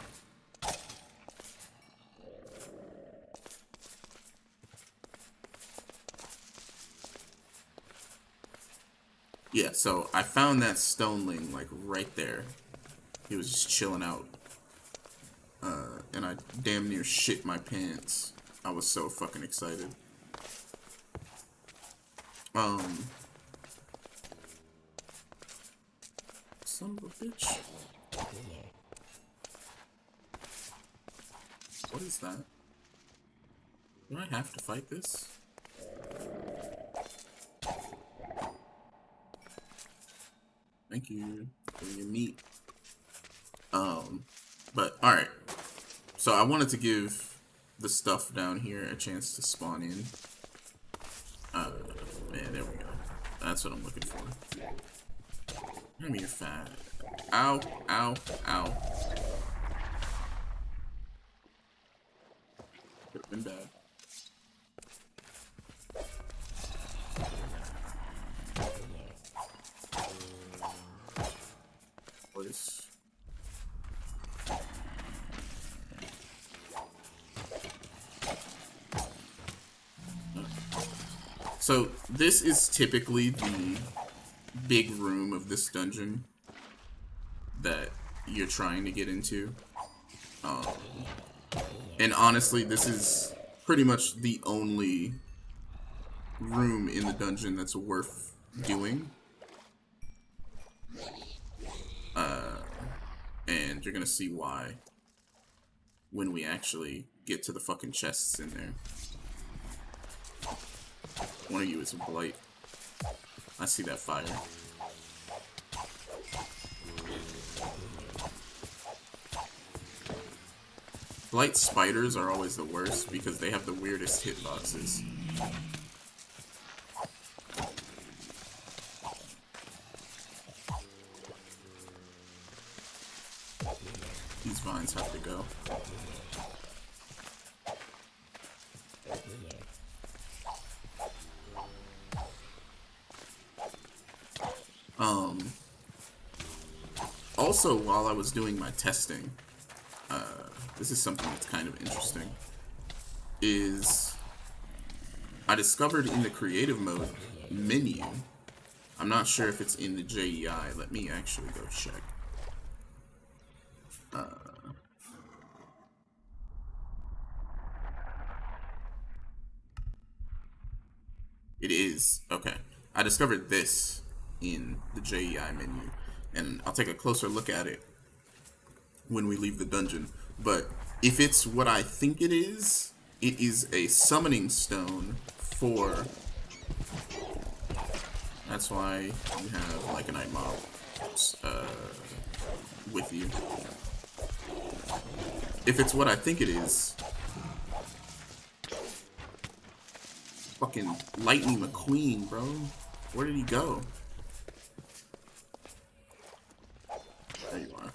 Yeah, so I found that Stoneling, like, right there. He was just chilling out. And I damn near shit my pants. I was so fucking excited. Son of a bitch. What is that? Do I have to fight this? Thank you for your meat. But alright. So I wanted to give the stuff down here a chance to spawn in. Man, there we go. That's what I'm looking for. I mean, you're fat. Ow, ow, ow. Could have been bad. Voice. So this is typically the big room of this dungeon that you're trying to get into. And honestly, this is pretty much the only room in the dungeon that's worth doing. And you're gonna see why when we actually get to the fucking chests in there. One of you is a blight. I see that fire. Blight spiders are always the worst because they have the weirdest hitboxes. These vines have to go. Also, while I was doing my testing, this is something that's kind of interesting, is I discovered in the creative mode menu, I'm not sure if it's in the JEI, let me actually go check. It is, okay. I discovered this in the JEI menu, and I'll take a closer look at it when we leave the dungeon. But if it's what I think it is a summoning stone for That's why you have Lycanite mobs with you. If it's what I think it is, fucking Lightning McQueen, bro. Where did he go? There you are.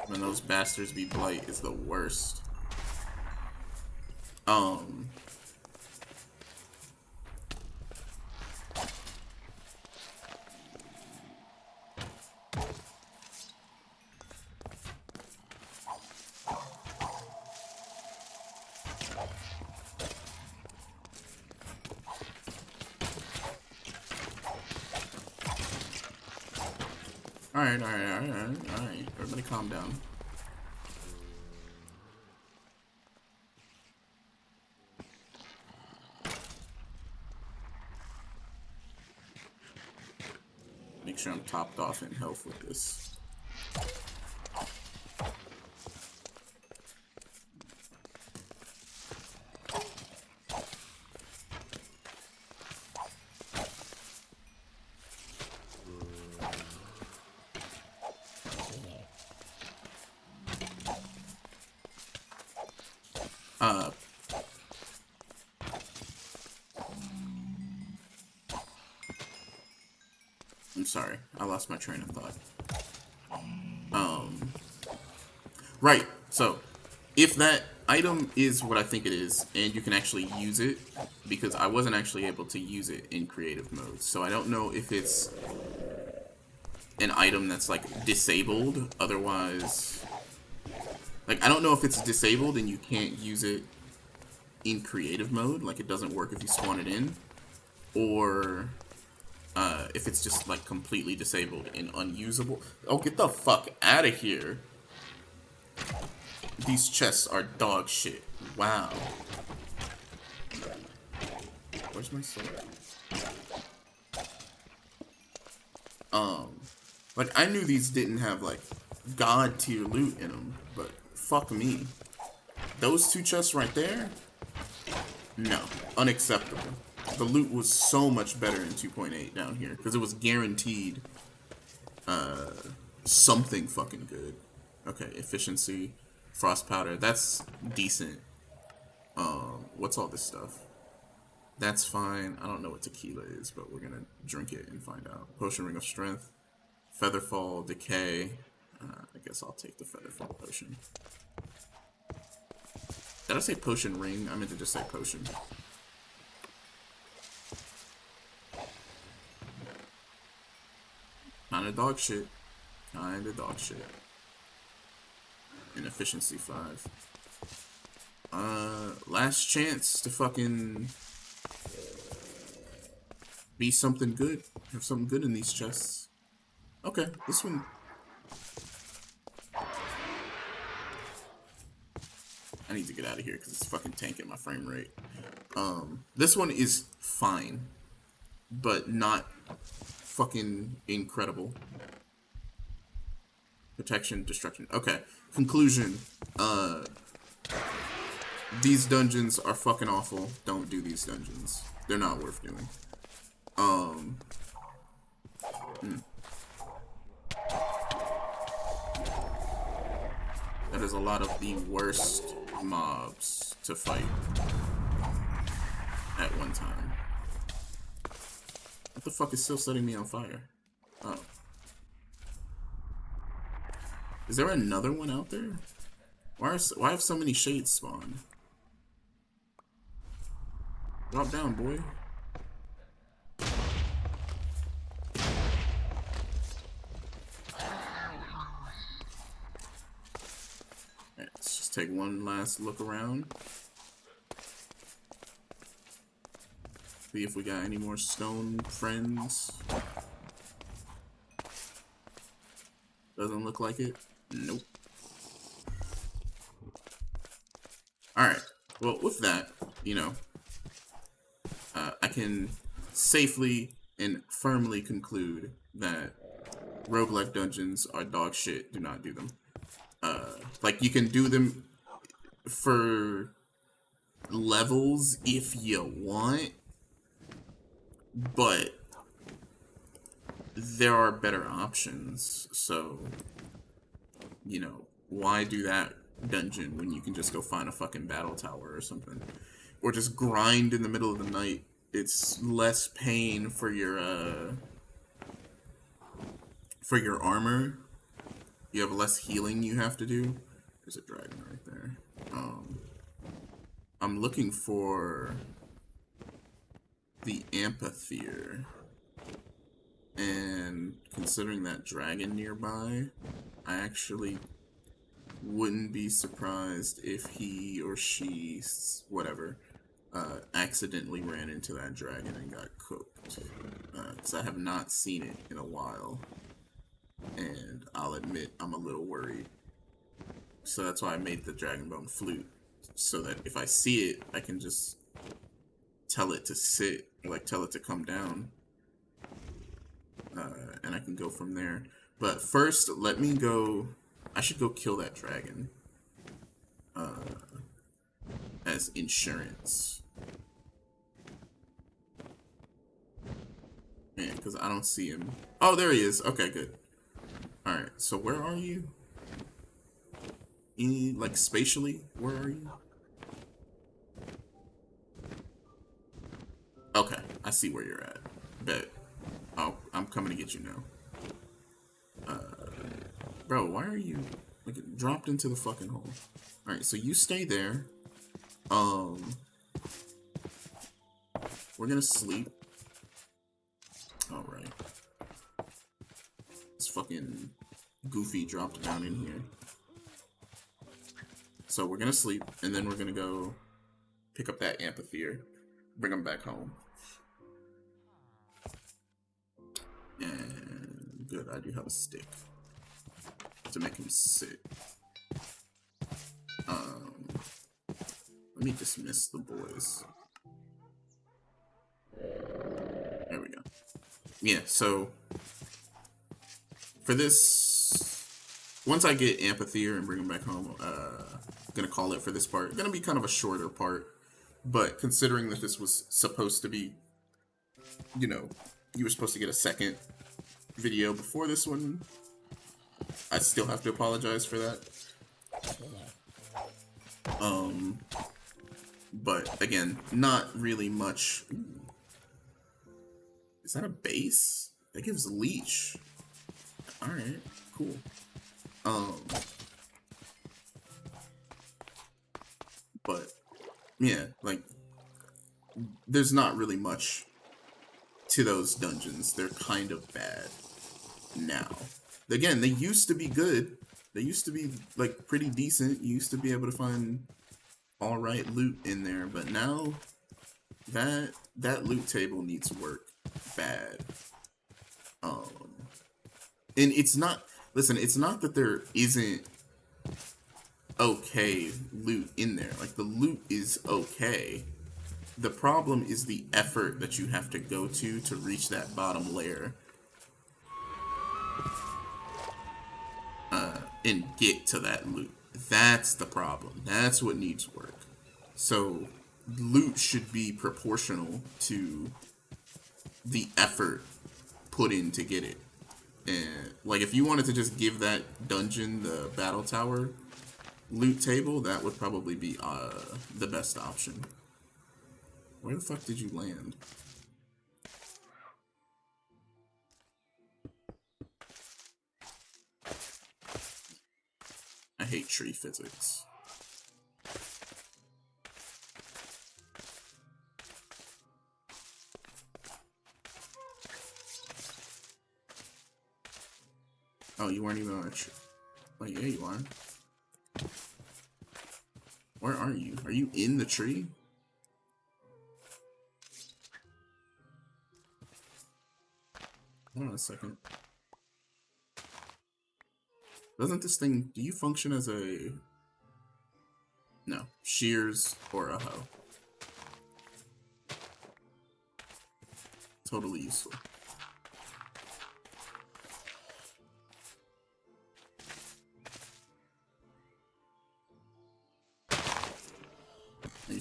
When those bastards be blight is the worst. Alright. Everybody calm down. Make sure I'm topped off in health with this. I'm sorry, I lost my train of thought. Right, so if that item is what I think it is, and you can actually use it, because I wasn't actually able to use it in creative mode, so I don't know if it's an item that's like disabled, otherwise, like I don't know if it's disabled and you can't use it in creative mode, like it doesn't work if you spawn it in, or if it's just like completely disabled and unusable. Oh, get the fuck out of here. These chests are dog shit. Wow. Where's my sword? Like I knew these didn't have like god tier loot in them, but fuck me. Those two chests right there? No, unacceptable. The loot was so much better in 2.8 down here because it was guaranteed something fucking good. Okay, efficiency, frost powder, that's decent. What's all this stuff? That's fine. I don't know what tequila is, but we're gonna drink it and find out. Potion ring of strength, featherfall, decay. I guess I'll take the featherfall potion. Did I say potion ring? I meant to just say potion. Kinda dog shit. Kinda dog shit. And efficiency 5. Last chance to fucking be something good. Have something good in these chests. Okay, this one. I need to get out of here because it's fucking tanking my frame rate. This one is fine, but not fucking incredible. Protection, destruction. Okay. Conclusion. These dungeons are fucking awful. Don't do these dungeons. They're not worth doing. That is a lot of the worst mobs to fight at one time. What the fuck is still setting me on fire? Oh. Is there another one out there? Why have so many shades spawned? Drop down, boy. Alright, let's just take one last look around. See if we got any more stone friends. Doesn't look like it. Nope. Alright. Well, with that, you know, I can safely and firmly conclude that roguelike dungeons are dog shit. Do not do them. Like, you can do them for levels if you want, but there are better options. So, you know, why do that dungeon when you can just go find a fucking battle tower or something? Or just grind in the middle of the night. It's less pain for your armor. You have less healing you have to do. There's a dragon right there. I'm looking for the amphitheater. And considering that dragon nearby, I actually wouldn't be surprised if he or she, whatever, accidentally ran into that dragon and got cooked. Because I have not seen it in a while. And I'll admit I'm a little worried. So that's why I made the dragon bone flute. So that if I see it, I can just tell it to sit, like tell it to come down. And I can go from there. But first, let me go. I should go kill that dragon. As insurance. Yeah, because I don't see him. Oh, there he is. Okay, good. Alright, so where are you? Like, spatially, where are you? Okay, I see where you're at. Bet. Oh, I'm coming to get you now. Bro, why are you, like, dropped into the fucking hole? Alright, so you stay there. We're gonna sleep. Alright. This fucking Goofy dropped down in here. So we're gonna sleep, and then we're gonna go pick up that amphitheater, bring him back home. And good, I do have a stick to make him sit. Let me dismiss the boys. There we go. Yeah, so for this, once I get amphitheater and bring him back home, gonna call it for this part. Gonna be kind of a shorter part, but considering that this was supposed to be, you know, you were supposed to get a second video before this one, I still have to apologize for that. But again, not really much. Ooh. Is that a base? That gives leash. Alright, cool. But yeah, like, there's not really much to those dungeons. They're kind of bad now. Again, they used to be good. They used to be, like, pretty decent. You used to be able to find alright loot in there, but now that loot table needs work bad. And it's not, listen, it's not that there isn't okay loot in there. Like, the loot is okay. The problem is the effort that you have to go to reach that bottom layer. And get to that loot. That's the problem. That's what needs work. So, loot should be proportional to the effort put in to get it. And, like, if you wanted to just give that dungeon the battle tower loot table, that would probably be the best option. Where the fuck did you land? I hate tree physics. Oh, you weren't even on a tree. Oh, yeah, you are. Where are you? Are you in the tree? Hold on a second. Doesn't this thing... Do you function as a... No. Shears or a hoe. Totally useful.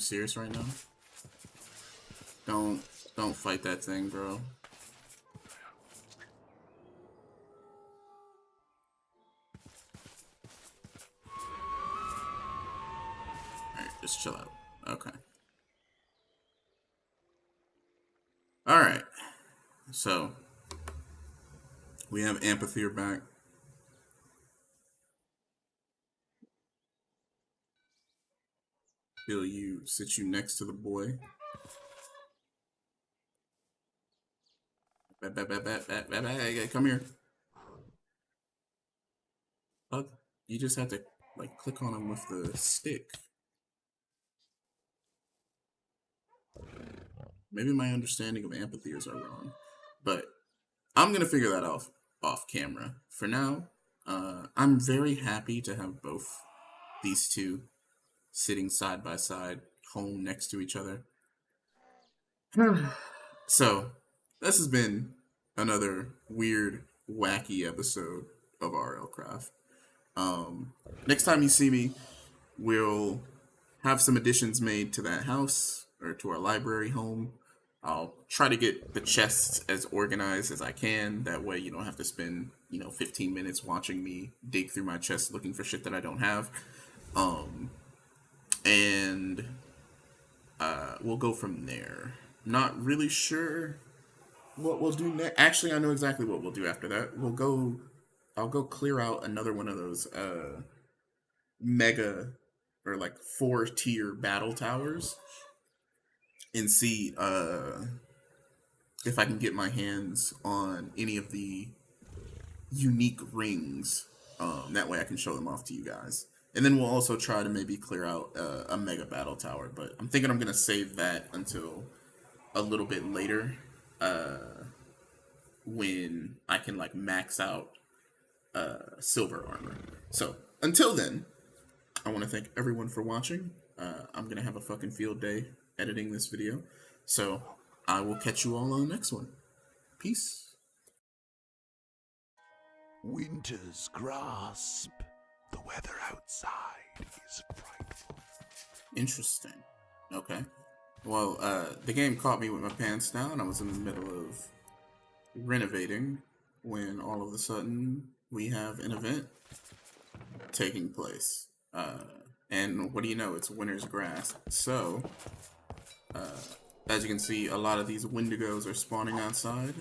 serious right now? Don't fight that thing, bro. Alright, just chill out. Okay. Alright. So we have Amphitheater back. Bill, sit you next to the boy. Come here. Bug. You just have to like click on him with the stick. Maybe my understanding of amphitheaters are wrong, but I'm gonna figure that out off camera. For now, I'm very happy to have both these two sitting side by side, home next to each other. So, this has been another weird, wacky episode of RLcraft. Next time you see me, we'll have some additions made to that house or to our library home. I'll try to get the chests as organized as I can. That way you don't have to spend, 15 minutes watching me dig through my chest looking for shit that I don't have. And we'll go from there. Not really sure what we'll do next. Actually, I know exactly what we'll do after that. I'll go clear out another one of those mega or like 4-tier battle towers and see if I can get my hands on any of the unique rings. That way I can show them off to you guys. And then we'll also try to maybe clear out a mega battle tower. But I'm thinking I'm going to save that until a little bit later when I can like max out silver armor. So until then, I want to thank everyone for watching. I'm going to have a fucking field day editing this video. So I will catch you all on the next one. Peace. Winter's grasp. The weather outside is frightful. Interesting. Okay. Well, the game caught me with my pants down. I was in the middle of renovating when all of a sudden we have an event taking place. And what do you know? It's winter's grasp. So, as you can see, a lot of these Wendigos are spawning outside.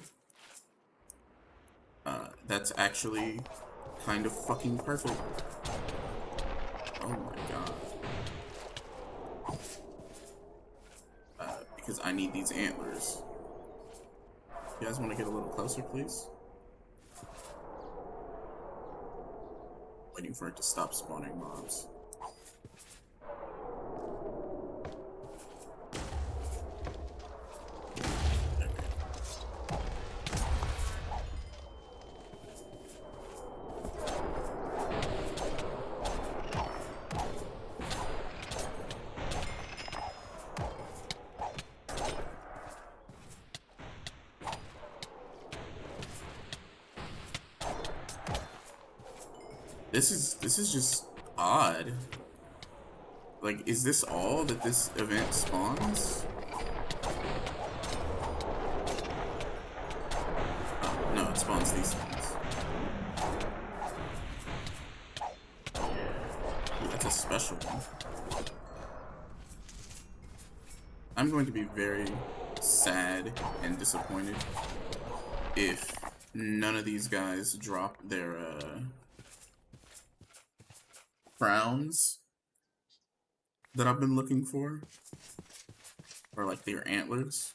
That's actually kind of fucking perfect. Oh my god. Because I need these antlers. You guys want to get a little closer, please? Waiting for it to stop spawning mobs. This is just odd. Like, is this all that this event spawns? Oh, no, it spawns these things. Ooh, that's a special one. I'm going to be very sad and disappointed if none of these guys drop their crowns that I've been looking for, or like their antlers.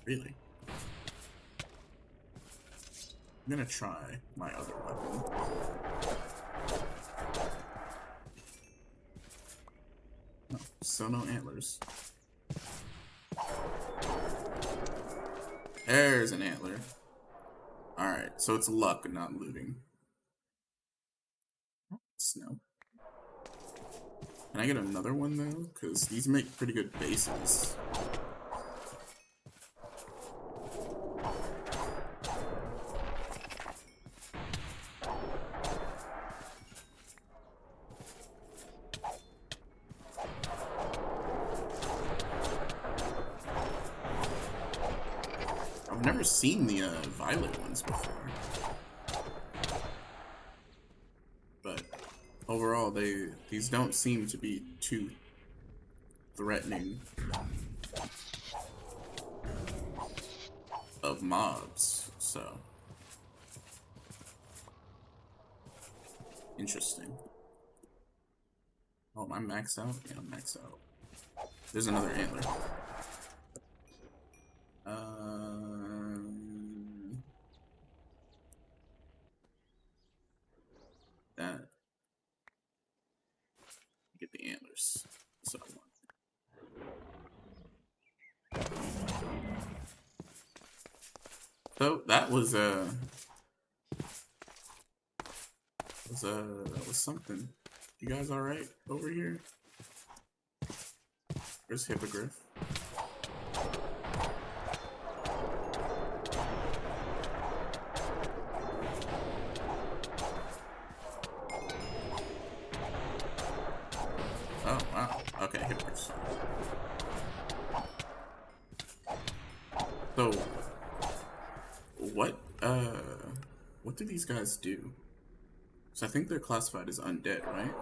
Really? I'm gonna try my other weapon. No, still no antlers. There's an antler. Alright, so it's luck, not looting. Snow. Can I get another one though? Because these make pretty good bases. never seen the violet ones before. But overall, these don't seem to be too threatening of mobs, so interesting. Oh, am I maxed out? Yeah, I'm maxed out. There's another antler. That. Get the antlers. That's what I want. So that was something. You guys all right over here? There's Hippogriff. Oh wow. Okay, Hippogriff's fine. So what do these guys do? So I think they're classified as undead, right?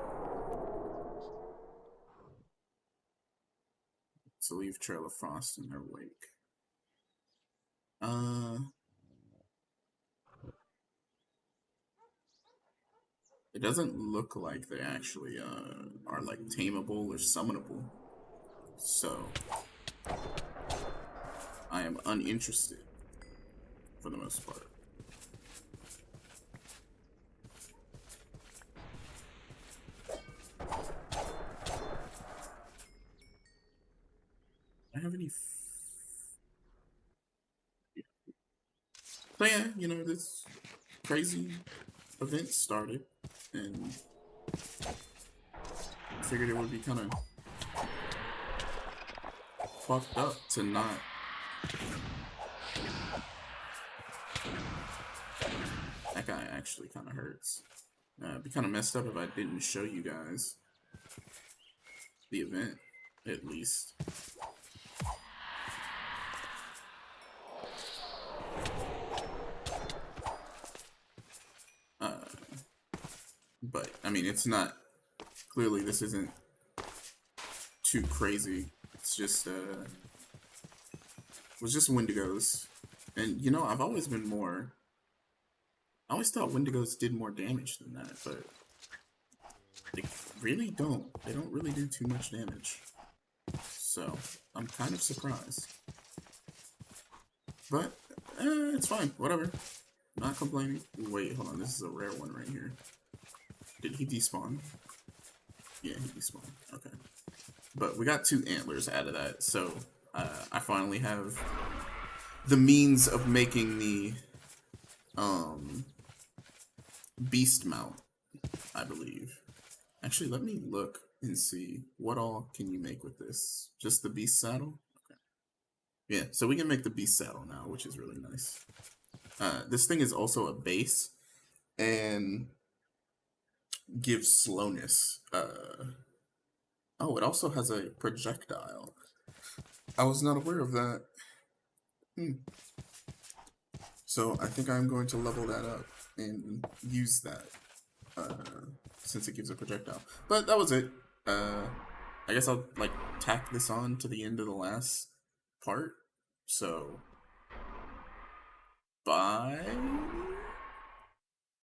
To leave trail of frost in their wake. It doesn't look like they actually are like tameable or summonable. So I am uninterested for the most part. I have any. So yeah, you know, this crazy event started, and I figured it would be kind of fucked up to not. That guy actually kind of hurts. It'd be kind of messed up if I didn't show you guys the event, at least. But I mean, it's not. Clearly, this isn't too crazy. It's just it was just Wendigos, and you know, I've always been more. I always thought Wendigos did more damage than that, but they really don't. They don't really do too much damage. So I'm kind of surprised. But it's fine. Whatever. Not complaining. Wait, hold on. This is a rare one right here. Did he despawn? Yeah, he despawned. Okay. But we got 2 antlers out of that, so I finally have the means of making the beast mount, I believe. Actually, let me look and see what all can you make with this. Just the beast saddle? Okay. Yeah, so we can make the beast saddle now, which is really nice. This thing is also a base and gives slowness. Oh, it also has a projectile. I was not aware of that. So I think I'm going to level that up and use that since it gives a projectile. But that was it. I guess I'll like tack this on to the end of the last part. So bye.